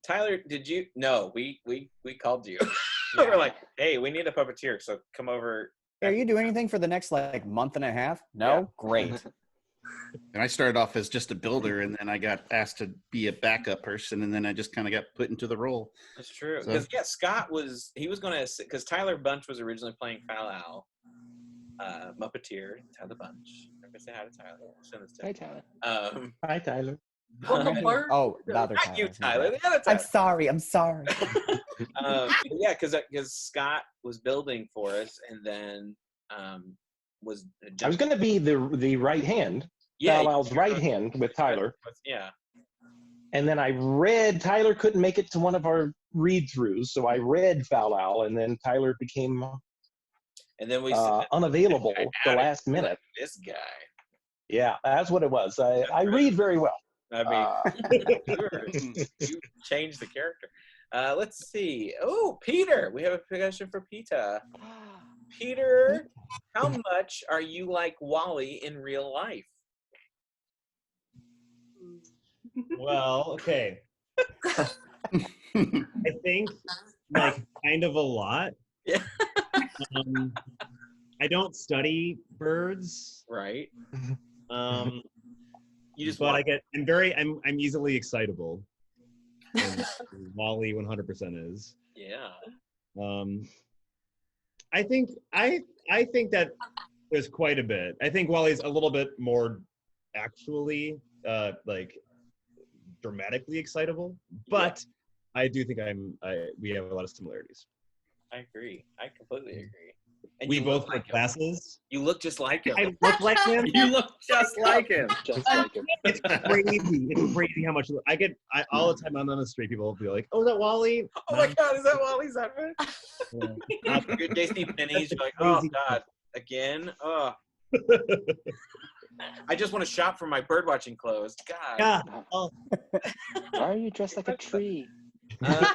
Tyler, did you? No, we called you. We're like, hey, we need a puppeteer, so come over. Are you doing anything for the next month and a half? No? Yeah. Great. And I started off as just a builder, and then I got asked to be a backup person, and then I just kind of got put into the role. That's true. So, Because Scott was going to, because Tyler Bunch was originally playing Foul Owl, Muppeteer, Tyler Bunch. I'm gonna say hi to Tyler. Hi, Tyler. Hi, Tyler. Oh, the other Not Tyler. you, Tyler. The other Tyler. I'm sorry. Yeah, because Scott was building for us, and then was. I was going to be the right hand. Yeah, Foul Owl's right hand with Tyler. Yeah. And then I read Tyler couldn't make it to one of our read-throughs, so I read Foul Owl, and then Tyler became and then we unavailable the last minute. This guy. Yeah, that's what it was. I read very well. I mean, you changed the character. Let's see. Oh, Peter. We have a question for Peter. Peter, how much are you like Wally in real life? Well, okay. I think kind of a lot. Yeah. I don't study birds. Right. You just I'm easily excitable. And Wally 100% is. Yeah. I think that there's quite a bit. I think Wally's a little bit more actually dramatically excitable, but yeah. I do think we have a lot of similarities. I agree. I completely agree. And we both wear glasses. You look just like him. I look like him. You look just like him. Just like him. It's crazy. It's crazy how much I get. All the time I'm on the street, people will be like, "Oh, is that Wally?" Oh my God, is that Wally? Is that right? Your JC Penney's, you're like, "Oh God, again? Oh." I just want to shop for my birdwatching clothes. God. Yeah. Oh. Why are you dressed like a tree? I'm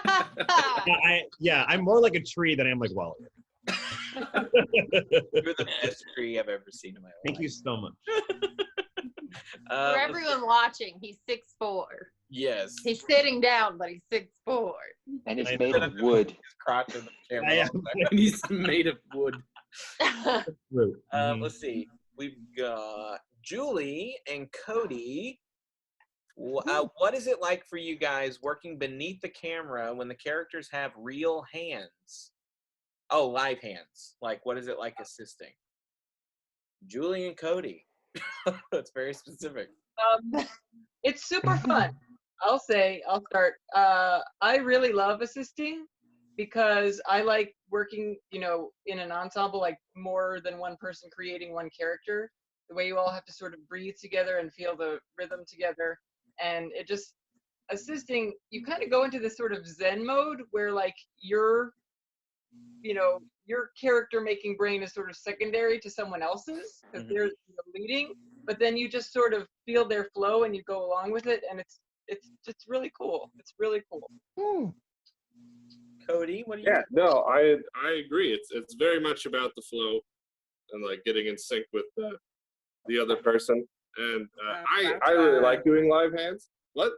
more like a tree than I am like Wally. You're the best tree I've ever seen in my life. Thank you so much. For everyone watching, he's 6'4". Yes. He's sitting down, but he's 6'4". And he's made of wood. His crotch in the camera. And he's made of wood. Let's see. We've got Julie and Cody. What is it like for you guys working beneath the camera when the characters have real hands? Oh, live hands. Like, what is it like assisting? Julie and Cody. That's very specific. It's super fun. I'll start. I really love assisting because I like working, in an ensemble, like more than one person creating one character. The way you all have to sort of breathe together and feel the rhythm together. And assisting, you kind of go into this sort of Zen mode where like your character making brain is sort of secondary to someone else's because they're leading, but then you just sort of feel their flow and you go along with it, and it's really cool. It's really cool. Cody, what do you? Yeah, no, I agree. It's very much about the flow and like getting in sync with the other person. And I really like doing live hands. What?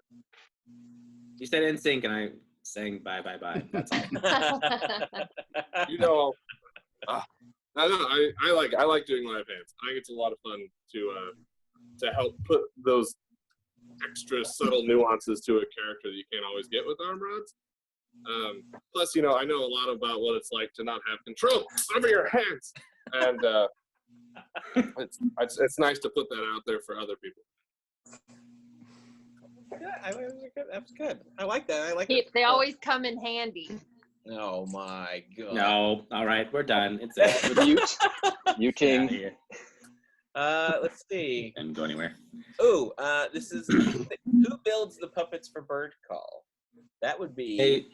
You said in sync, and I sang bye bye bye. That's all. You know, I like doing live hands. I think it's a lot of fun to help put those extra subtle nuances to a character that you can't always get with arm rods. Plus, I know a lot about what it's like to not have control over your hands, and it's nice to put that out there for other people. That was good. I like that. I like it. They always come in handy. Oh my god. No. All right, we're done. It's it. Muting. Let's see. Didn't go anywhere. Oh, this is who builds the puppets for Bird Call? That would be Hey,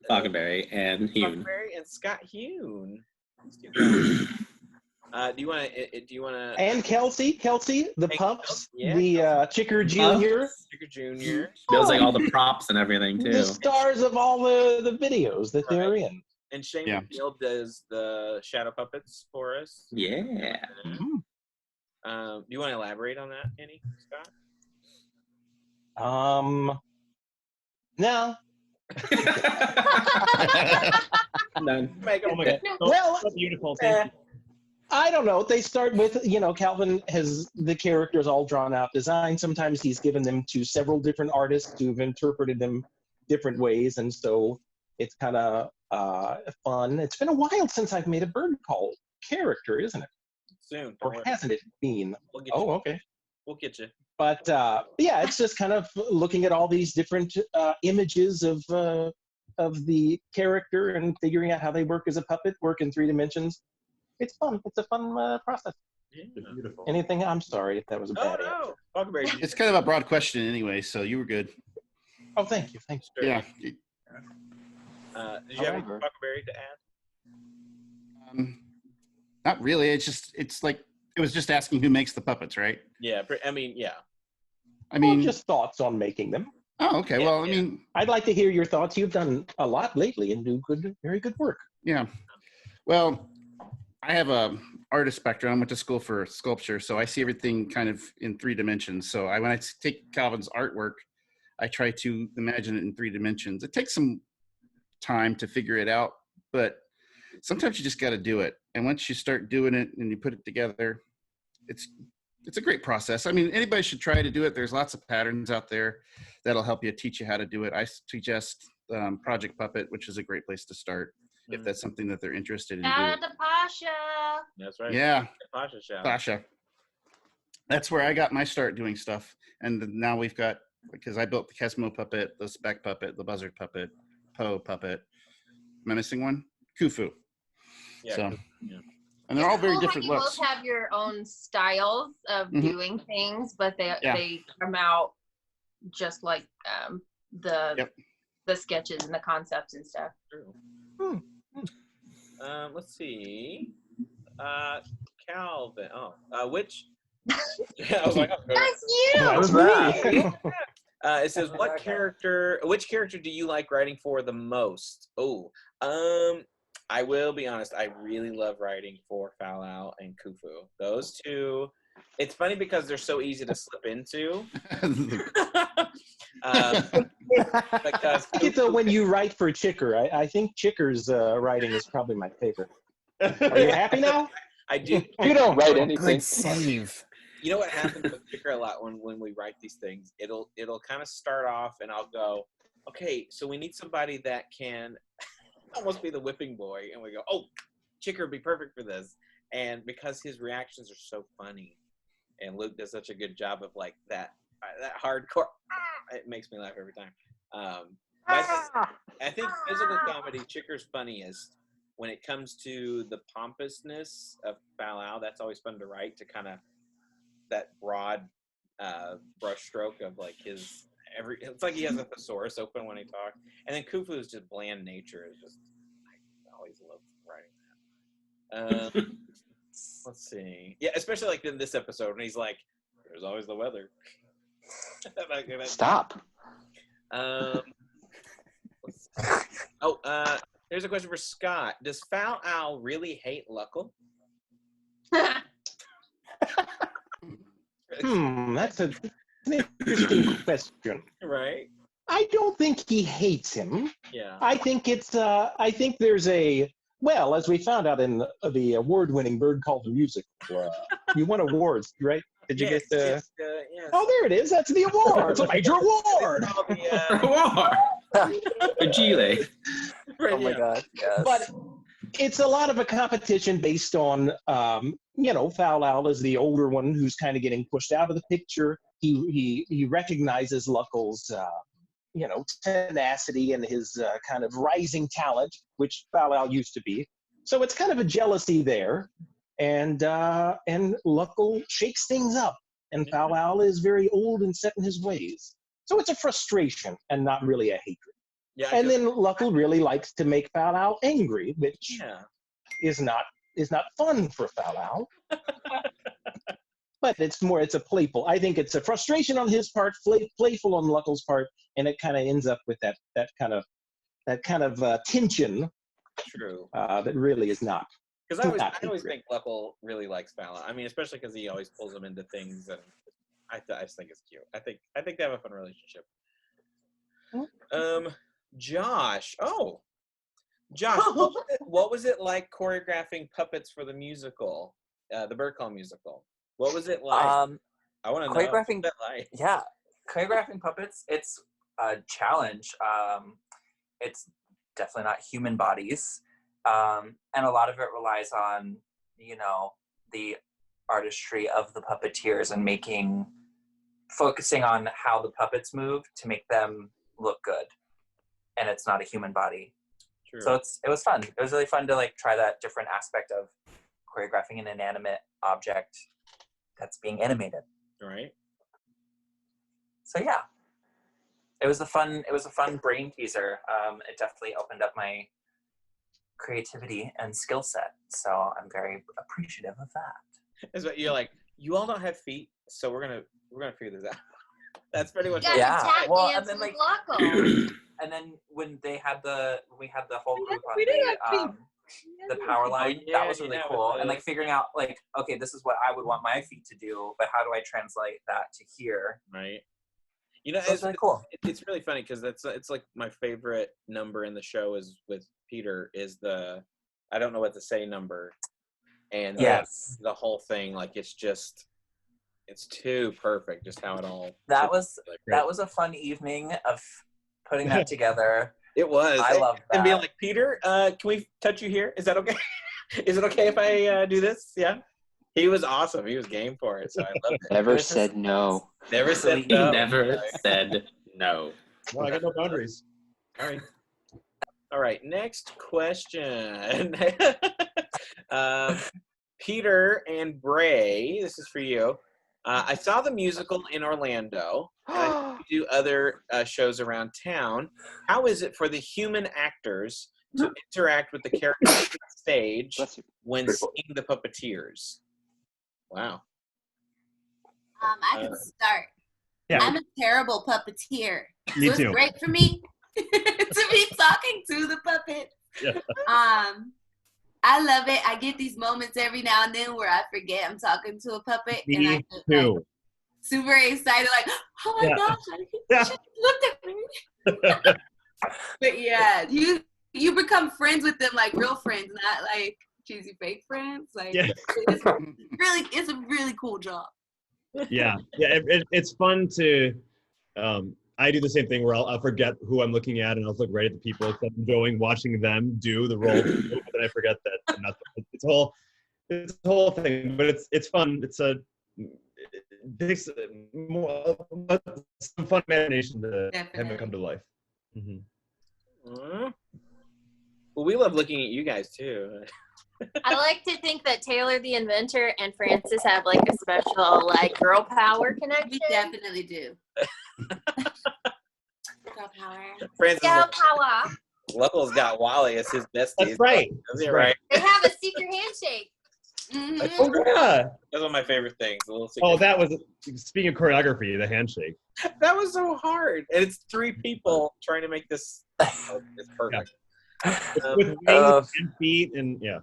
Falconberry and Hune. Falconberry and Scott Hune. Do you want to? And Kelsey, the pups, yeah, the Chicker Jr. Chicker Jr. Builds like all the props and everything too. The stars of all the videos that they're in. And Shane McNeil does the shadow puppets for us. Yeah. Do you want to elaborate on that, Annie, Scott? No. None. Oh my god. Well, so beautiful. Thank you. I don't know. They start with, Calvin has the characters all drawn out, designed. Sometimes he's given them to several different artists who've interpreted them different ways, and so it's kind of fun. It's been a while since I've made a Bird Call character, isn't it? Soon. Or hasn't it been? We'll get you. Okay. We'll get you. But yeah, it's just kind of looking at all these different images of the character and figuring out how they work as a puppet, work in 3 dimensions. It's fun. It's a fun process. Yeah. Beautiful. Anything? I'm sorry if that was a bad answer. Falconberry. It's kind of a broad question anyway, so you were good. Oh, thank you. Thanks. Yeah. Did you have any Falconberry to add? Not really. It's like it was just asking who makes the puppets, right? Yeah. I mean, yeah. Well, just thoughts on making them. Oh, okay. Well, I mean, I'd like to hear your thoughts. You've done a lot lately and do very good work. Yeah. Well, I have a artist background. I went to school for sculpture, so I see everything kind of in 3 dimensions. So when I take Calvin's artwork, I try to imagine it in 3 dimensions. It takes some time to figure it out, but sometimes you just got to do it. And once you start doing it and you put it together, it's a great process. I mean, anybody should try to do it. There's lots of patterns out there that'll help you, teach you how to do it. I suggest Project Puppet, which is a great place to start if that's something that they're interested in doing. The Pasha. That's right. Yeah. Pasha show. Pasha. That's where I got my start doing stuff. And now we've got, because I built the Kesmo puppet, the Speck puppet, the Buzzard puppet, Poe puppet. Am I missing one? Khufu. Yeah. So, yeah. And they're all very Cool how different you looks. both have your own styles of Mhm. doing things, but they come out just like the sketches and the concepts and stuff. True. Let's see. Calvin. Which? I was like, That's you. That was me. It says, which character do you like writing for the most? I will be honest, I really love writing for Falao and Khufu. Those two, it's funny because they're so easy to slip into. Because I get the when you write for Chicker. I think Chicker's writing is probably my favorite. Are you happy now? I do. You don't write anything. Save. You know what happens with Chicker a lot when we write these things? It'll kind of start off and I'll go, okay, so we need somebody that can almost be the whipping boy, and we go, oh, Chicker would be perfect for this. And because his reactions are so funny, and Luke does such a good job of like that hardcore, it makes me laugh every time. I think physical comedy, Chicker's funniest. When it comes to the pompousness of Falao, that's always fun to write, to kind of that broad brush stroke of like his It's like he has a thesaurus open when he talks. And then Khufu's just bland nature is just. I always love writing that. Let's see. Yeah, especially like in this episode when he's like, "There's always the weather." Stop. Here's a question for Scott. Does Foul Owl really hate Luckle? That's an interesting question. Right. I don't think he hates him. Yeah. I think there's as we found out in the award-winning Bird Call the Musical, you won awards, right? Did you get the? Yes. Oh, there it is. That's the award. It's a major award. A Gile. Oh my God. Yes. But it's a lot of a competition based on, Foul Owl is the older one who's kind of getting pushed out of the picture. He recognizes Luckle's, tenacity and his kind of rising talent, which Foul Owl used to be. So it's kind of a jealousy there. And Luckle shakes things up, and Foul Owl is very old and set in his ways. So it's a frustration and not really a hatred. Yeah, and then Luckle really likes to make Foul Owl angry, which is not fun for Foul Owl. But it's a playful. I think it's a frustration on his part, playful on Luckle's part, and it kind of ends up with that kind of tension. True. That really is not. Because I always think Luckle really likes Foul Owl. I mean, especially because he always pulls him into things, and I just think it's cute. I think they have a fun relationship. Josh. Oh, Josh, what was it like choreographing puppets for the musical, the Burkle musical? What was it like? I want to know. Choreographing, what was it like? yeah, choreographing puppets. It's a challenge. It's definitely not human bodies, and a lot of it relies on the artistry of the puppeteers and focusing on how the puppets move to make them look good. And it's not a human body. True. So it was fun. It was really fun to try that different aspect of choreographing an inanimate object that's being animated. Right. So yeah, it was a fun brain teaser. It definitely opened up my creativity and skill set. So I'm very appreciative of that. It's what you're like. You all don't have feet, so we're gonna figure this out. That's pretty much. Yeah. Well, and then and then when we had the whole group on the power line, that was really cool. And figuring out okay, this is what I would want my feet to do, but how do I translate that to here? Right. So it's really cool. It's really funny because it's like my favorite number in the show is with Peter is the I don't know what to say number, and yes, the whole thing it's too perfect just how it all. That was a fun evening of putting that together. It was. I love that. And being like, Peter, can we touch you here? Is that okay? Is it okay if I do this? Yeah. He was awesome. He was game for it, so I loved it. Never said no. Never said no. Never said no. Well, I got no boundaries. All right. Next question. Peter and Bray, this is for you. I saw the musical in Orlando. And I do other shows around town. How is it for the human actors to interact with the characters on stage when seeing the puppeteers? Wow. I can start. Yeah. I'm a terrible puppeteer. Me so it's too. great for me to be talking to the puppet. Yeah. I love it. I get these moments every now and then where I forget I'm talking to a puppet. Me and I get, too. super excited, oh my gosh, she looked at me. But yeah, you become friends with them like real friends, not like cheesy fake friends. It's a really cool job. Yeah. It's fun to. I do the same thing where I'll forget who I'm looking at and I'll look right at the people. So I'm enjoying watching them do the role, but then I forget that. And it's a whole thing, but it's fun. It takes some fun imagination to have it come to life. Well, we love looking at you guys too. I like to think that Taylor the inventor and Francis have a special girl power connection. We definitely do. power. Francis Girl power. Local's got Wally as his bestie. That's right. Is he right? They have a secret handshake. Mhm. Oh yeah. That's one of my favorite things. A little secret. Oh, that was speaking of choreography, the handshake. That was so hard, and it's 3 people trying to make this. Oh, it's perfect. With wings and feet and yeah.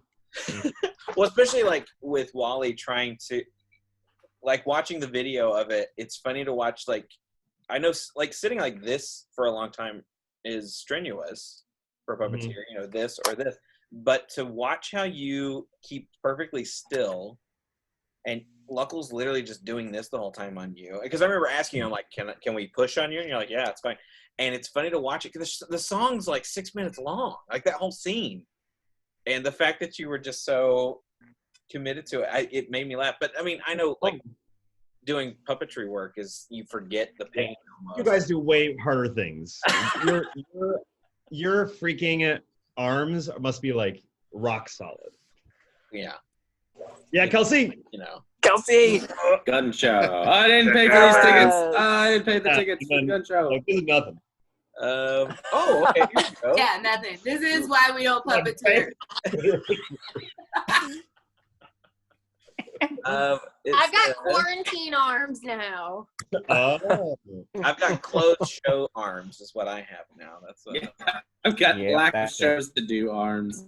Well, especially like with Wally trying to, like watching the video of it. It's funny to watch. Like, I know, like sitting like this for a long time is strenuous for a puppeteer. You know, this or this. But to watch how you keep perfectly still, and Luckle's literally just doing this the whole time on you. Because I remember asking you, I'm like, can we push on you? And you're like, yeah, it's fine. And it's funny to watch it because the song's like 6 minutes long, like that whole scene. And the fact that you were just so committed to it, it made me laugh. But I mean, I know like doing puppetry work is you forget the pain. Almost. You guys do way harder things. Your freaking arms must be like rock solid. Yeah. Yeah, Kelsey. You know. Kelsey. Gun show. I didn't pay for these tickets. I didn't pay the tickets for the gun show. Like, this is nothing. Oh, okay. Here you go. Yeah, nothing. This is why we don't puppeteer. I've got quarantine arms now. Oh. I've got closed show arms is what I have now. That's what I've got black that's shows to do arms.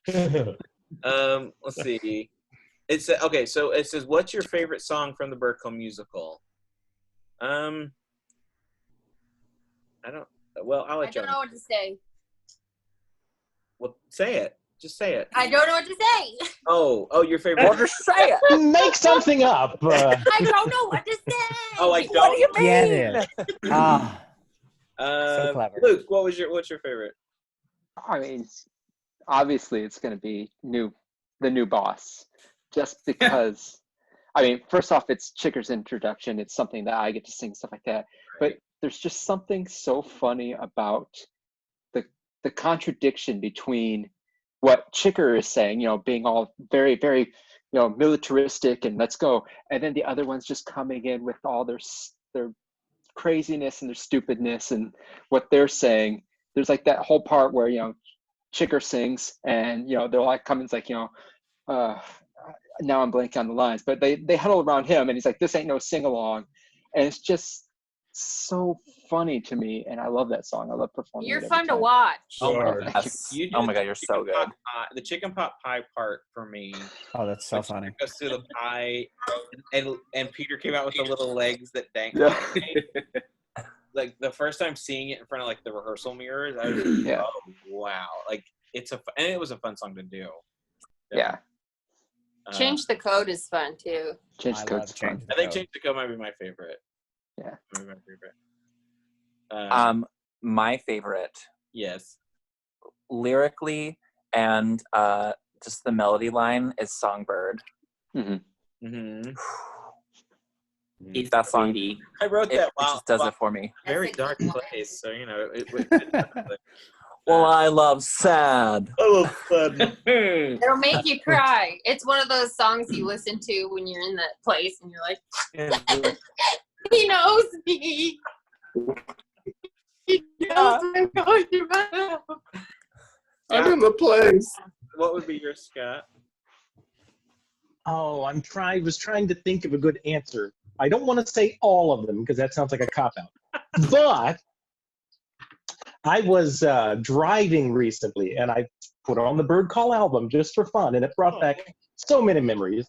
Let's see. It's okay. So it says, "What's your favorite song from the Burkle musical?" I don't. Well, I'll let you. I don't know what to say. Well, say it. Just say it. I don't know what to say. Oh, your favorite. Well, just say it. Make something up. I don't know what to say. Oh, I don't. What do you mean? Get it. Ah. So clever. Luke, what's your favorite? I mean, obviously it's going to be the new boss, just because. I mean, first off, it's Chicker's introduction. It's something that I get to sing, stuff like that. But there's just something so funny about the contradiction between what Chicker is saying, you know, being all very, very, you know, militaristic and let's go, and then the other ones just coming in with all their craziness and their stupidness and what they're saying. There's like that whole part where, you know, Chicker sings and, you know, they're like coming, like, you know, now I'm blanking on the lines, but they huddle around him and he's like, this ain't no sing-along. And it's just so funny to me, and I love that song. I love performing. You're it every fun to time. watch. Oh my God. Yes. You Oh my the God, you're so chicken pot good. pie- the chicken pot pie part for me. Oh, that's so funny. Goes through the pie, and Peter came out with the little legs that dangle. Yeah. Like the first time seeing it in front of like the rehearsal mirrors, I was like, Yeah. oh wow! Like and it was a fun song to do. Yeah. Change the Code is fun too. Change the Code's fun. I think Change the Code might be my favorite. Yeah. Might be my favorite. My favorite, Yes. lyrically and just the melody line is Songbird. Mm-hmm. Mm-hmm. Eat that song. I wrote It that. just does it for me. Very dark place, so you know. Well, I love sad. I love sad. It'll make you cry. It's one of those songs you listen to when you're in that place and you're like, he knows me. He knows I'm going through my life. I'm in the place. What would be your Scott? Oh, was trying to think of a good answer. I don't want to say all of them because that sounds like a cop-out. But I was driving recently and I put on the Bird Call album just for fun, and it brought back so many memories.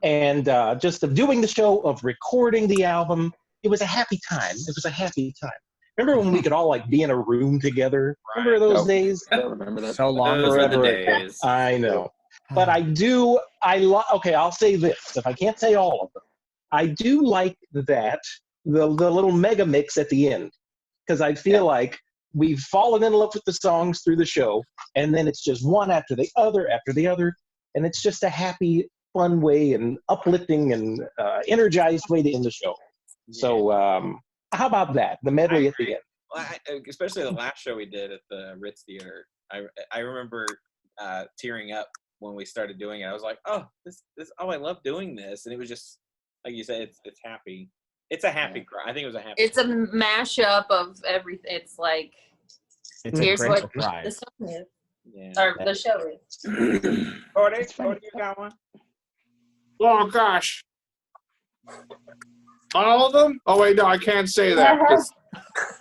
And just of doing the show, of recording the album, it was a happy time. It was a happy time. Remember when we could all like be in a room together? Remember those days? I don't remember that. So long Those were the Forever. days. I know. But okay, I'll say this. If I can't say all of them, I do like the little mega mix at the end. Because I feel like we've fallen in love with the songs through the show, and then it's just one after the other, and it's just a happy, fun way and uplifting and energized way to end the show. Yeah. So how about that? The medley at the end. Well, especially the last show we did at the Ritz Theater. I remember tearing up when we started doing it. I was like, oh, I love doing this, and it was just like you said, it's happy. It's a happy cry. I think it was a happy. It's a mashup of everything. It's like It's a here's great what surprise. the song is, Yeah. or the show is. Cody, you got one? Oh gosh. All of them? Oh wait, no, I can't say that. 'Cause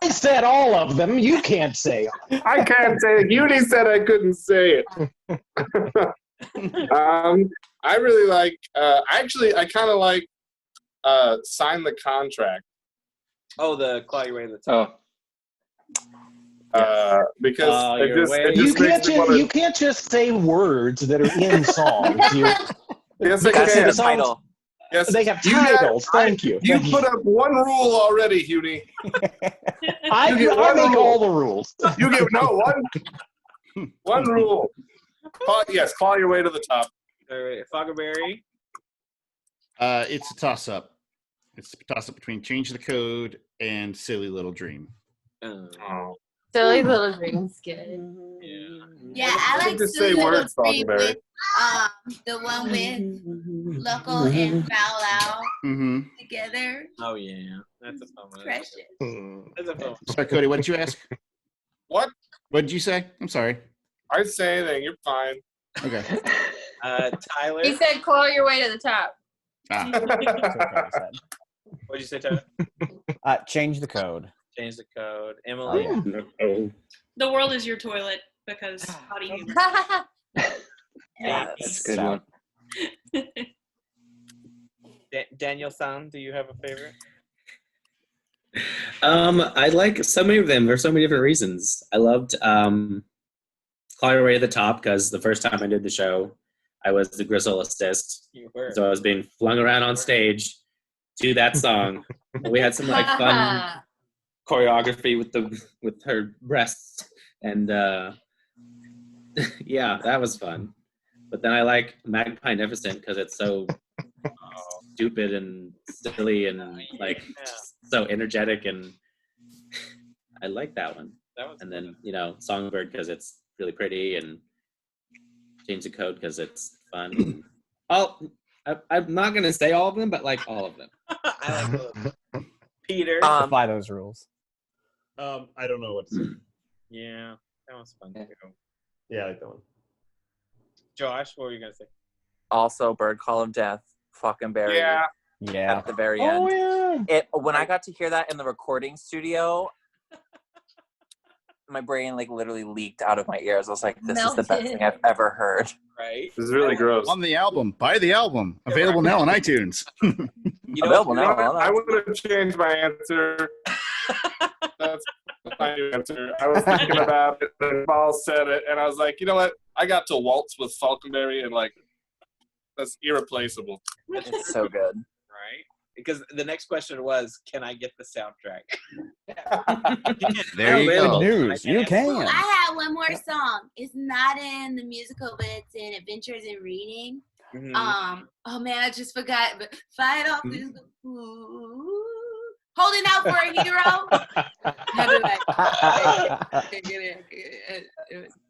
I said all of them. You can't say them. I can't say it. Uni said I couldn't say it. I really like. I kind of like. Sign the contract. Oh, the Claw Your Way to the Top. Because you can't just say words that are in songs. Yes, I because can. the songs, Yes, they have titles. Thank you. You put up one rule already, Huni. I make all the rules. You get one rule. Yes, Claw Your Way to the Top. All right, Foggerberry. It's a toss-up. It's a toss-up between Change the Code and Silly Little Dream. Oh. Silly Little Dream's good. Yeah, I like Silly Little Dream with the one with Loco and Foul Out together. Oh yeah, that's a fun one. Precious. That's a fun one. Sorry, Cody, what did you ask? What? What did you say? I'm sorry. I say anything. You're fine. Okay. Tyler. He said, "Claw your way to the top." What'd you say, Tyler? Change the code. Change the code. Emily. The world is your toilet because potty humor. Yeah, that's a good one. Daniel-san, do you have a favorite? I like so many of them for so many different reasons. I loved Claw Your Way to the Top because the first time I did the show, I was the Gristle assist. You were. So I was being flung around on stage to that song. We had some like fun choreography with her breasts, and yeah, that was fun. But then I like Magnificent because it's so stupid and silly and like so energetic, and I like that one. And then Songbird because it's really pretty, and Change the Code because it's fun. I'm not gonna say all of them, but like all of them. I like those. Peter. Defy those rules. I don't know what to say. Yeah, that was fun too. Yeah, I like that one. Josh, what were you gonna say? Also, Bird Call of Death, fucking Barry. Yeah. At the very Oh, end. yeah. When I got to hear that in the recording studio, my brain like literally leaked out of my ears. I was like, "This is the best thing I've ever heard." Right? This is really gross. On the album. Buy the album. Available now on iTunes. Available now. I would have changed my answer. That's my new answer. I was thinking about it, and Paul said it, and I was like, you know what? I got to waltz with Falconberry, and like, that's irreplaceable. It's so good. Right? Because the next question was, can I get the soundtrack? There you go. Good news. You can. I have one more song. It's not in the musical, but it's in Adventures in Reading. Oh man, I just forgot. But fight off this. Holding out for a hero.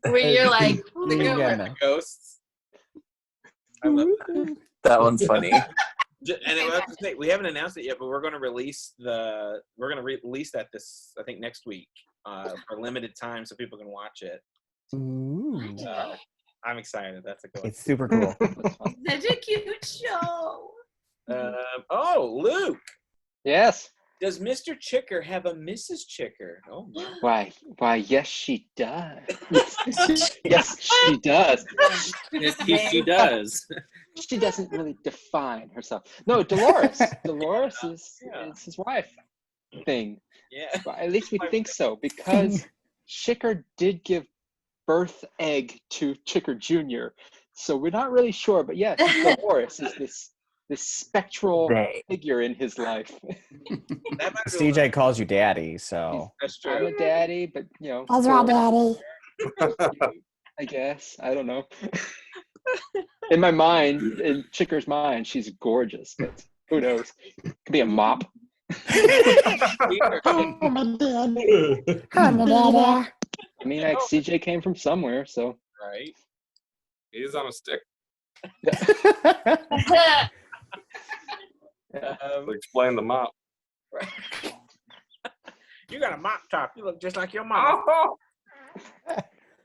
When you're like, the ghosts. I love that. That one's funny. And we haven't announced it yet, but we're going to release that this, I think, next week for limited time, so people can watch it. Ooh. I'm excited. That's a good one. It's super cool. Such a cute show. Luke. Yes. Does Mr. Chicker have a Mrs. Chicker? Oh my. Why, yes, she does. Yes, she does. She does. She doesn't really define herself. No, Dolores. Dolores is his wife thing. Yeah. Well, at least we think so, because Chicker did give birth egg to Chicker Jr. So we're not really sure, but yes, Dolores is this spectral figure in his life. CJ calls you daddy, so. That's true. I'm a daddy, but That's right, daddy. I guess. I don't know. In my mind, in Chicker's mind, she's gorgeous, but who knows? Could be a mop. Oh, my daddy. Oh, my daddy. I mean, like, CJ came from somewhere, so. Right. He's on a stick. Explain the mop. You got a mop top. You look just like your mom. Oh,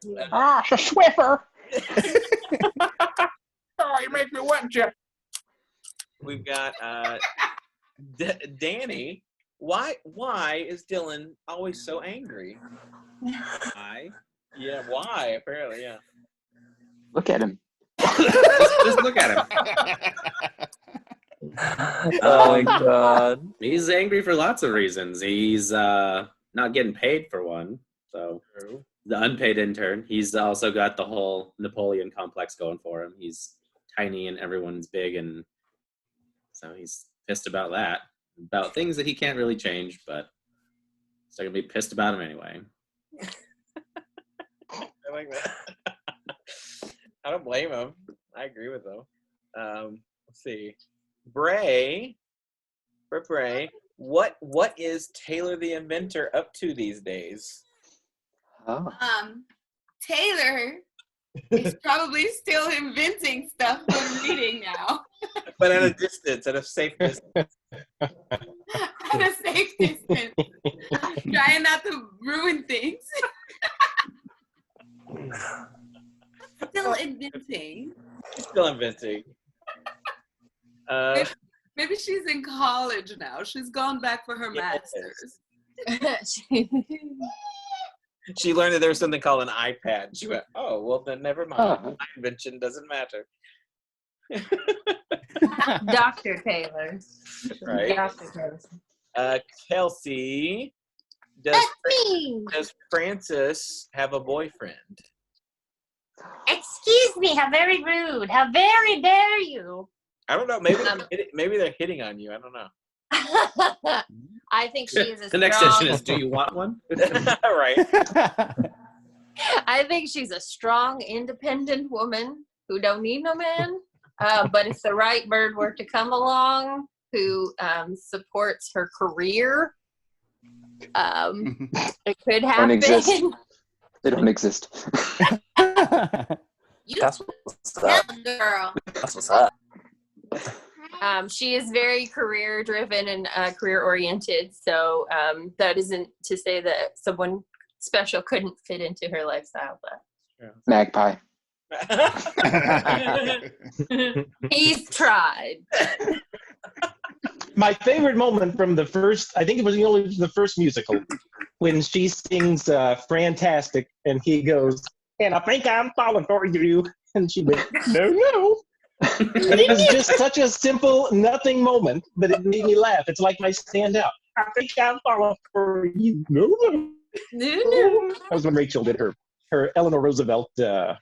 it's a Swiffer. Oh, you make me wet, Jeff. We've got Danny. Why is Dylan always so angry? Why? Yeah, why? Apparently, yeah. Look at him. Just look at him. Oh my god. He's angry for lots of reasons. He's not getting paid for one. So the unpaid intern. He's also got the whole Napoleon complex going for him. He's tiny and everyone's big, and so he's pissed about that. About things that he can't really change, but still gonna be pissed about him anyway. I like that. I don't blame him. I agree with him. Let's see. Bray, what is Taylor the Inventor up to these days? Oh. Taylor is probably still inventing stuff for reading now. But at a distance, at a safe distance. At a safe distance. Trying not to ruin things. Still inventing. Still inventing. Maybe she's in college now. She's gone back for her master's. She learned that there was something called an iPad. She went, oh, well, then never mind. My invention doesn't matter. Dr. Taylor. Right. Dr. Taylor. Kelsey, does Francis have a boyfriend? Excuse me, how very rude. How very dare you? I don't know. Maybe they're hitting on you. I don't know. I think she is a The next question is, do you want one? Right. I think she's a strong, independent woman who don't need no man. But if the right bird were to come along who supports her career, it could happen. Don't exist. They don't exist. That's what's up. Girl. That's what's up. She is very career driven and career oriented. So that isn't to say that someone special couldn't fit into her lifestyle, but Magpie. he's tried. My favorite moment from the first, I think it was the first musical, when she sings Fantastic, and he goes, and I think I'm falling for you. And she went, no. And it was just such a simple, nothing moment, but it made me laugh. It's like my standout. I think I'm falling for you. No. That was when Rachel did her Eleanor Roosevelt. Julia.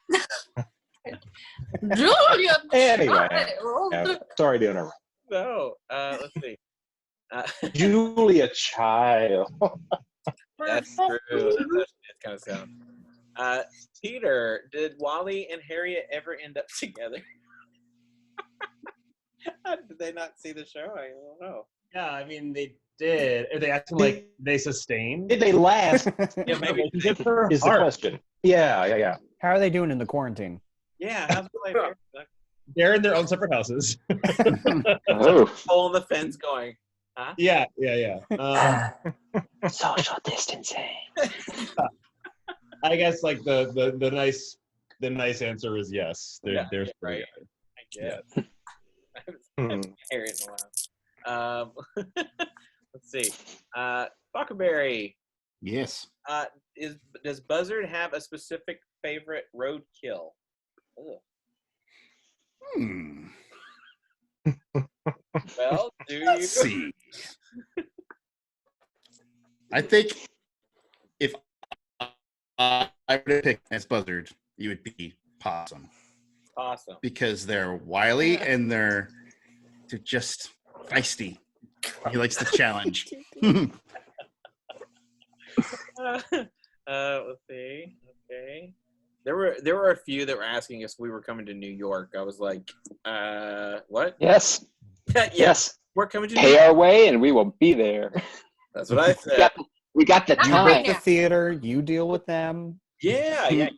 Anyway, sorry to interrupt. No, let's see. Julia Child. That's true. It's kind of sound. Peter, did Wally and Harriet ever end up together? Did they not see the show? I don't know. Yeah, I mean, they did. Are they acting like they sustained? Did they last? Yeah, maybe. Is the question. Yeah. How are they doing in the quarantine? Yeah, how's the life? They're in their own separate houses. Oh. Hole in the fence going. Huh? Yeah. Social distancing. I guess like the nice answer is yes. They're right. I guess. I haven't Harriet in a while. Let's see. Buckaberry. Yes. Does Buzzard have a specific favorite roadkill? Well, do you? Let's see. I think if I were to pick as Buzzard, you would be Possum. Awesome. Because they're wily and they're just feisty. He likes the challenge. Let's see. Okay. There were a few that were asking if we were coming to New York. I was like, what? Yes. Yes. We're coming to New Pay York. our way and we will be there. That's what I said. We got the You time. book the theater, you deal with them. Yeah. I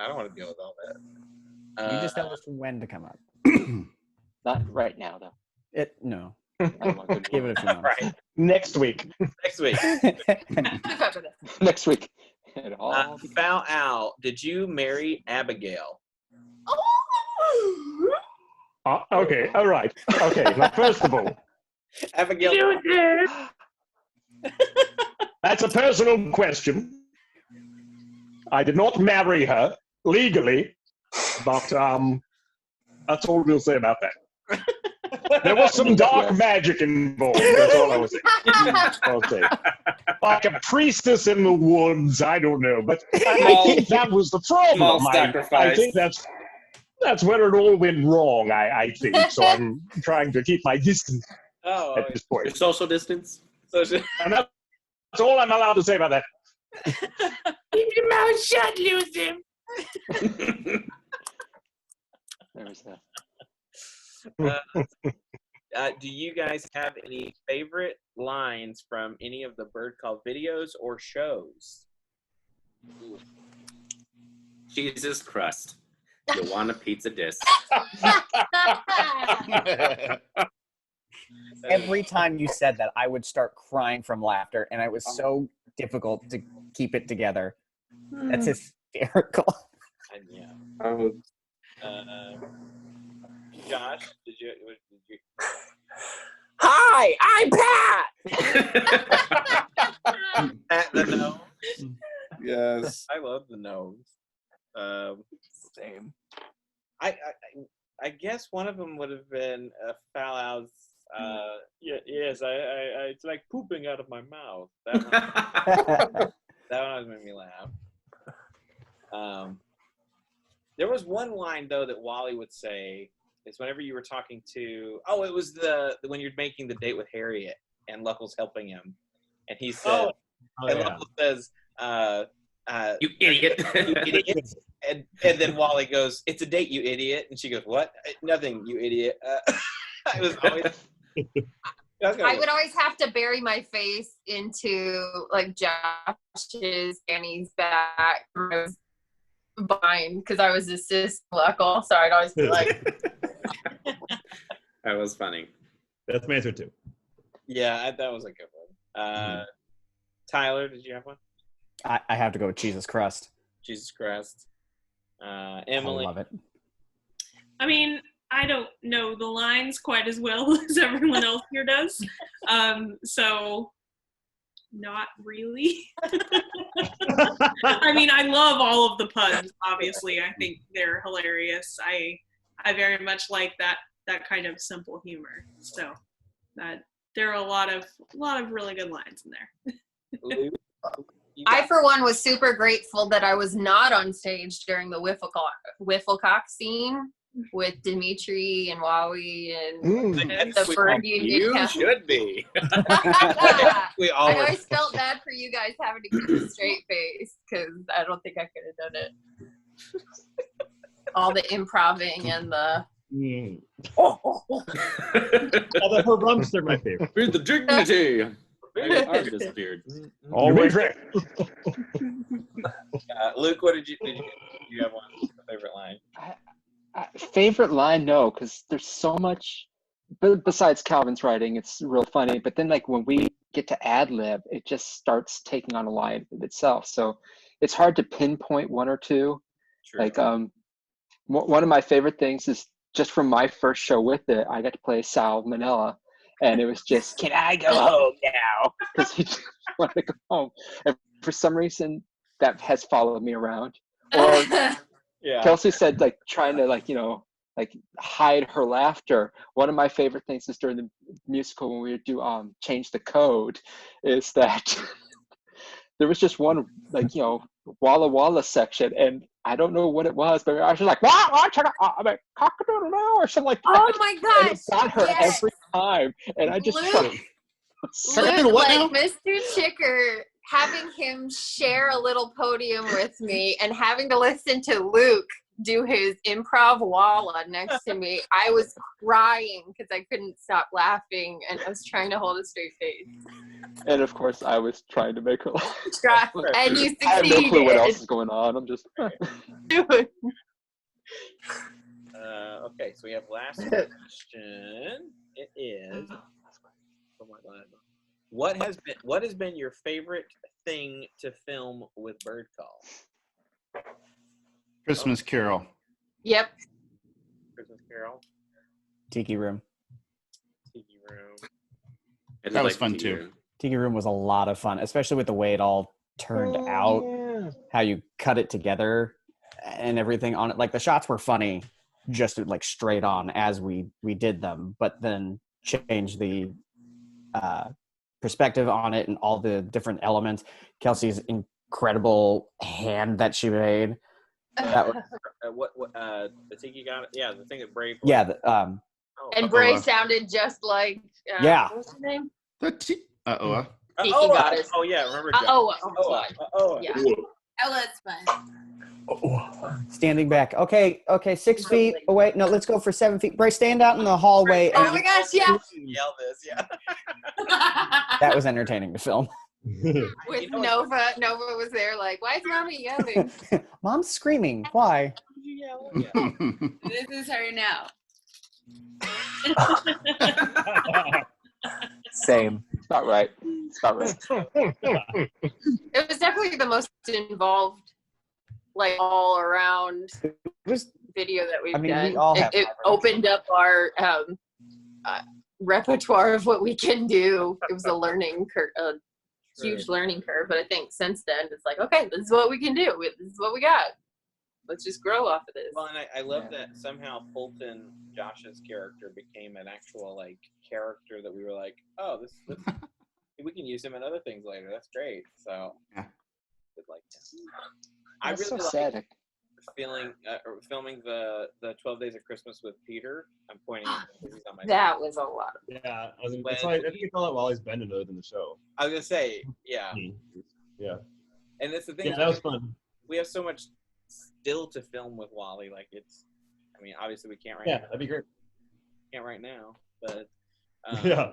don't want to deal with all that. You just tell us when to come up. Not right now, though. No. Give it a few months. Right. Next week. Next week. Next week. Foul Owl, did you marry Abigail? Okay, all right. Okay, now first of all, Abigail. that's a personal question. I did not marry her legally, but that's all we'll say about that. There was some dark magic involved. That's all I was saying. I'll say. Like a priestess in the woods. I don't know, but I think that was the problem. I think that's where it all went wrong. I think so. I'm trying to keep my distance at this point. Your social distance. And that's all I'm allowed to say about that. Keep your mouth shut, lose him. There was that. Do you guys have any favorite lines from any of the Bird Call videos or shows? Jesus crust. You want a pizza disc. Every time you said that, I would start crying from laughter, and it was so difficult to keep it together. That's hysterical. Yeah. Josh, did you? Hi, I'm Pat. Pat the gnome. Yes. I love the gnomes. Same. I guess one of them would have been Foul Owl's. Yes, I it's like pooping out of my mouth. That one always made me laugh. There was one line though that Wally would say is whenever you were talking to it was when you're making the date with Harriet and Luckles helping him, and he said, Luckles says, you idiot. You idiot. And then Wally goes, "It's a date, you idiot." And she goes, "What? Nothing, you idiot." I was always. I would always have to bury my face into like Josh's Danny's back behind because I was assist Luckle, so I'd always be like. That was funny. That's my answer too. Yeah, that was a good one. Tyler, did you have one? I have to go with Jesus crust. Jesus Christ. Emily. I love it. I mean, I don't know the lines quite as well as everyone else here does. So not really. I mean, I love all of the puns, obviously. I think they're hilarious. I very much like that kind of simple humor. So that there are a lot of really good lines in there. I, for one, was super grateful that I was not on stage during the Wifflecock scene with Dimitri and Wowie and the bird you should be. I always felt bad for you guys having to keep a straight face because I don't think I could have done it. All the improving and the. Although her rumps are my favorite. With the dignity. Ours disappeared. Always. Luke, what did you have one favorite line? Favorite line? No, because there's so much. But besides Calvin's writing, it's real funny. But then, like when we get to ad lib, it just starts taking on a line of itself. So it's hard to pinpoint one or two. True. Like one of my favorite things is just from my first show with it, I got to play Sal Manella. And it was just, can I go home now? Because he just wanted to go home. And for some reason, that has followed me around. Or Kelsey said, like, trying to, like, hide her laughter. One of my favorite things is during the musical when we would do Change the Code, is that there was just one, like, Walla Walla section, and I don't know what it was, but I was just like, cock-a-doodle-doo, or something like that. Oh my gosh! And it got her every time, and I just Luke, like Mr. Chicker, having him share a little podium with me and having to listen to Luke do his improv Walla next to me, I was crying because I couldn't stop laughing, and I was trying to hold a straight face. And of course, I was trying to make her laugh. And you succeeded. I have no clue what else is going on. I'm just. Okay, so we have last question. It is, What has been your favorite thing to film with Bird Call? Christmas Carol. Yep. Christmas Carol. Tiki Room. Tiki Room. That was fun too. Tiki Room was a lot of fun, especially with the way it all turned out, how you cut it together and everything on it. Like the shots were funny just like straight on as we did them, but then change the perspective on it and all the different elements. Kelsey's incredible hand that she made. That was, the Tiki got it? Yeah, the thing that Bray. yeah. And Bray sounded just like. Yeah. What's her name? Tiki Goddess. Oh yeah, remember? Yeah. Ella, it's fun. Standing back. Okay, 6 feet away. No, let's go for 7 feet. Bray, stand out in the hallway. Oh my gosh, yeah. Yell this, yeah. That was entertaining to film. With Nova. Nova was there like, why is Mommy yelling? Mom's screaming. Why? This is her now. Same. It's not right. It's not right. It was definitely the most involved, like all around video that we've done. We all have it opened up our repertoire of what we can do. It was a learning curve, a huge learning curve. But I think since then, it's like, okay, this is what we can do. This is what we got. Let's just grow off of this. Well, and I love that somehow Fulton, Josh's character, became an actual like character that we were like, oh, this we can use him in other things later. That's great. So, like I really so like sad. filming the 12 Days of Christmas with Peter. I'm pointing at he's on my That was a lot. Yeah, I think you call it Wally's Bend other than the show. I was gonna say, yeah. Yeah. And that's the thing. Yeah, that was fun. We have so much still to film with Wally. Like I mean, obviously we can't right Yeah, now. that'd be great. Can't right now, but yeah.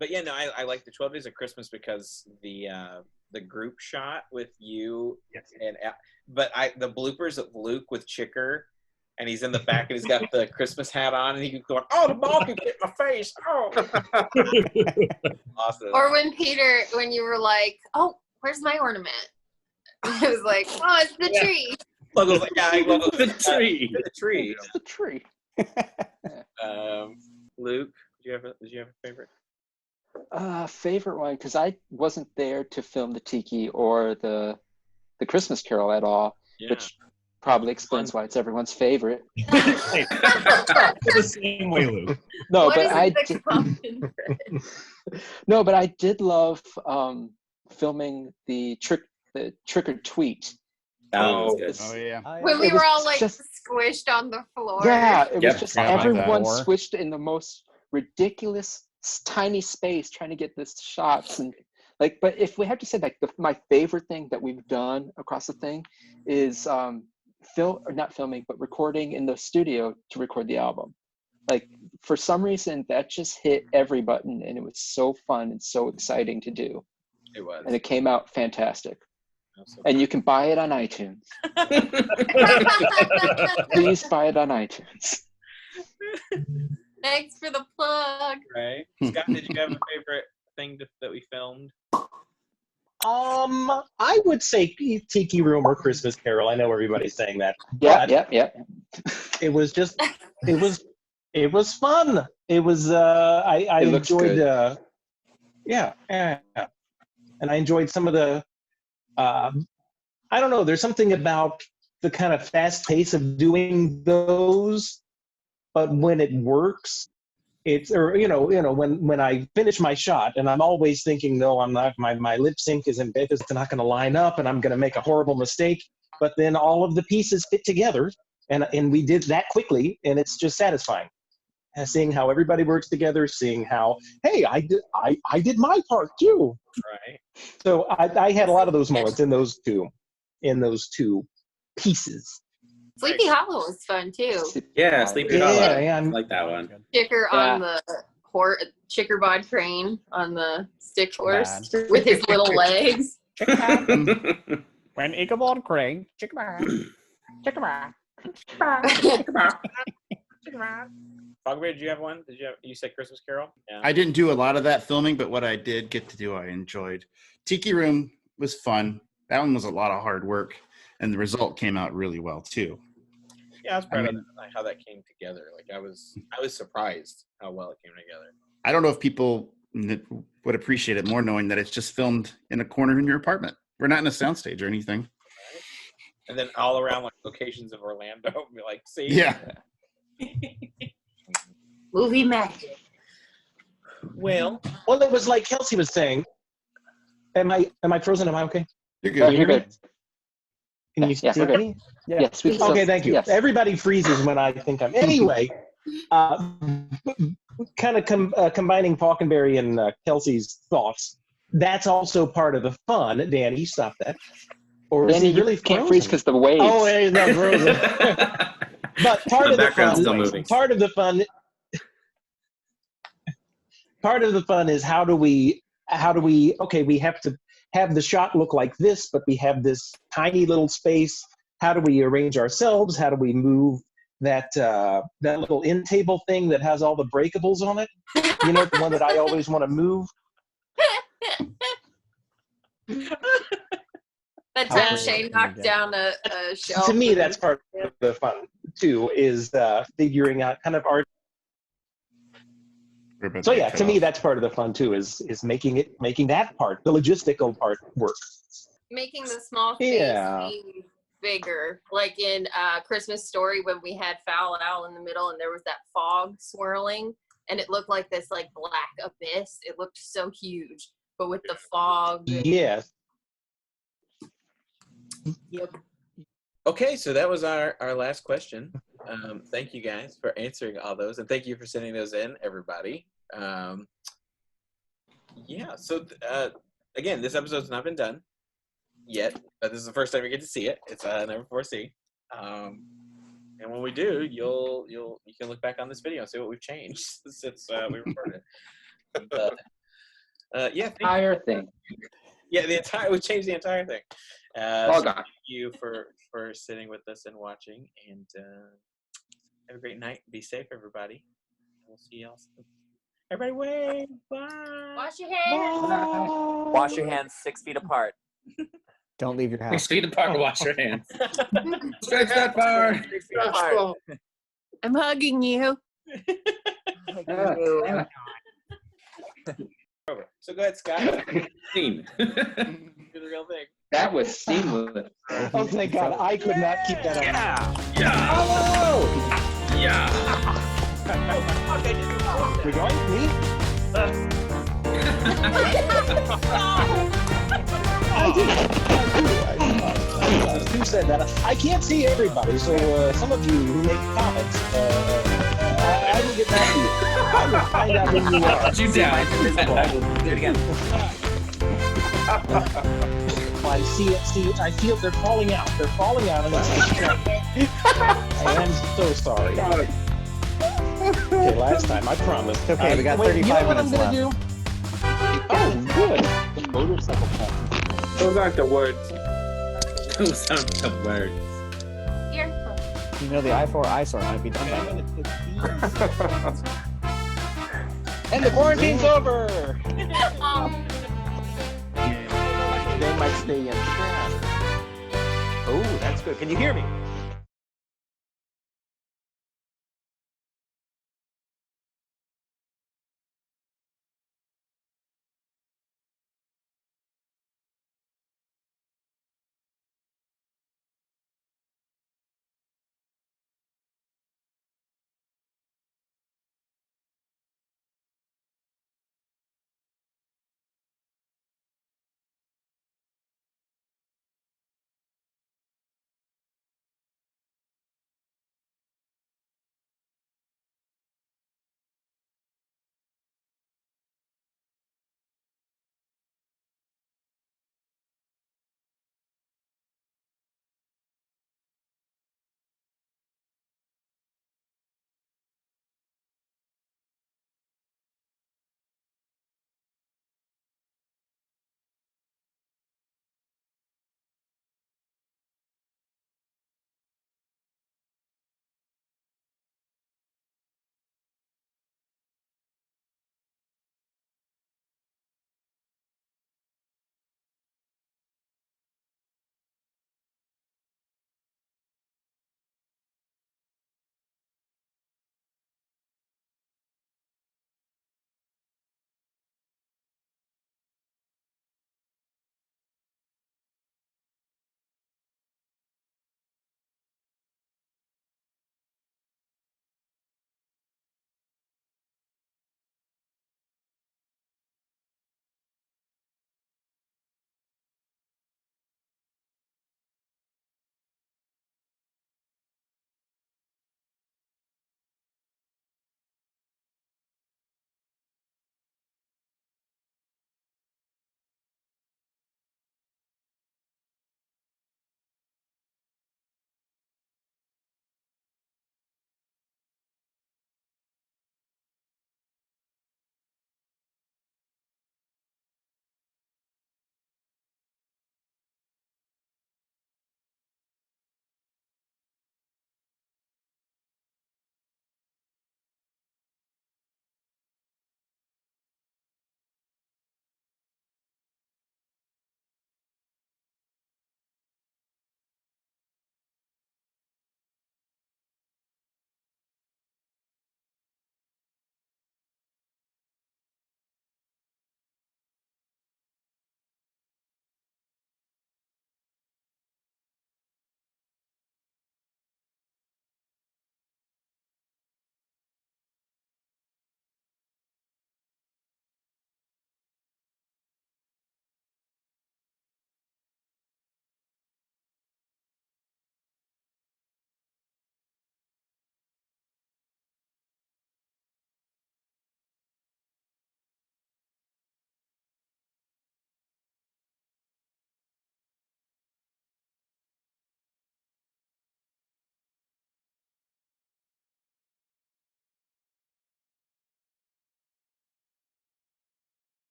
But yeah, no, I like the 12 Days of Christmas because the group shot with you and the bloopers of Luke with Chicker, and he's in the back and he's got the Christmas hat on and he keeps going, oh, the ball can hit my face. Oh. Awesome. Or when you were like, oh, where's my ornament? It was like, oh, it's the tree. Logo's like, yeah, the tree. The tree. It's the tree. Luke, did you have a favorite? Favorite one, because I wasn't there to film the Tiki or the Christmas Carol at all, which probably explains why it's everyone's favorite. The same way, Luke. No, but I did love filming the trick or tweet. Oh, yeah. When we were all like squished on the floor. Yeah, it was just everyone squished in the most ridiculous tiny space trying to get this shots and like. But if we have to say like my favorite thing that we've done across the thing is not filming but recording in the studio to record the album. Like for some reason that just hit every button and it was so fun and so exciting to do. It was. And it came out fantastic. And you can buy it on iTunes. Please buy it on iTunes. Thanks for the plug. Right. Scott, did you have a favorite thing that we filmed? I would say Tiki Room or Christmas Carol. I know everybody's saying that. Yeah. It was just, it was fun. It was, I enjoyed, yeah. And I enjoyed some of the, I don't know, there's something about the kind of fast pace of doing those, but when it works, it's, or, when I finish my shot and I'm always thinking, no, I'm not, my lip sync is not going to line up and I'm going to make a horrible mistake, but then all of the pieces fit together and we did that quickly and it's just satisfying. And seeing how everybody works together, seeing how, hey, I did my part too. Right. So I had a lot of those moments in those two pieces. Sleepy Hollow was fun too. Yeah, Sleepy Hollow. I like that one. Chicker on the Chickerbod crane on the stick horse with his little legs. When Ichabod Crane, Chickerbod. Fogberry, did you have one? You said Christmas Carol? Yeah. I didn't do a lot of that filming, but what I did get to do, I enjoyed. Tiki Room was fun. That one was a lot of hard work, and the result came out really well too. Yeah, I was proud of how that came together. Like I was surprised how well it came together. I don't know if people would appreciate it more knowing that it's just filmed in a corner in your apartment. We're not in a soundstage or anything. And then all around like locations of Orlando, be like, see, yeah. Movie magic. Well, it was like Kelsey was saying. Am I frozen? Am I okay? You're good. You're good. Can you see me? Yeah. Yes. Okay, thank you. Yes. Everybody freezes when I think I'm. Anyway, kind of combining Falconberry and Kelsey's thoughts. That's also part of the fun. Danny, stop that. Or Danny, is he really you can't freeze because the waves. Oh, he's not frozen. But part of the fun is how do we okay, we have to have the shot look like this, but we have this tiny little space. How do we arrange ourselves? How do we move that little end table thing that has all the breakables on it? You know, the one that I always want to move. The time Shane knocked down a shelf. To me, that's part of the fun too, is figuring out kind of art. So yeah, to me, that's part of the fun too, is making that part, the logistical part, work. Making the small things seem bigger. Like in Christmas Story when we had Foul Owl in the middle and there was that fog swirling and it looked like this like black abyss. It looked so huge, but with the fog. Yes. Yep. Okay, so that was our last question. Thank you guys for answering all those, and thank you for sending those in, everybody. Yeah, so again, this episode's not been done yet, but this is the first time you get to see it. It's Never Before See. And when we do, you can look back on this video and see what we've changed since we recorded it. Yeah, entire thing. Yeah, we changed the entire thing. Oh, God. Thank you for sitting with us and watching, and have a great night. Be safe, everybody. We'll see y'all soon. Everybody wave. Bye. Wash your hands. Bye. Wash your hands 6 feet apart. Don't leave your house. 6 feet apart. Wash your hands. Stretch that far. 6 feet apart. I'm hugging you. So go ahead, Scott. Scene. Do the real thing. That was seamless. Oh, thank God. I could not keep that up. Yeah. Hello! Yeah. We're going? Me? Who said that? I can't see everybody, so some of you who make comments, I will get back to you. I will find out who you are. You down. Do it again. I see it. I feel they're falling out. They're falling out, and it's distracting. I am so sorry. Okay, last time, I promise. Okay, we got 35 minutes left. Do? Oh, good. The motorcycle pump. Those aren't the words. Those aren't the words. You know, the I-4 eyesore might be done by then. And the quarantine's over. They might stay in. Oh, that's good. Can you hear me?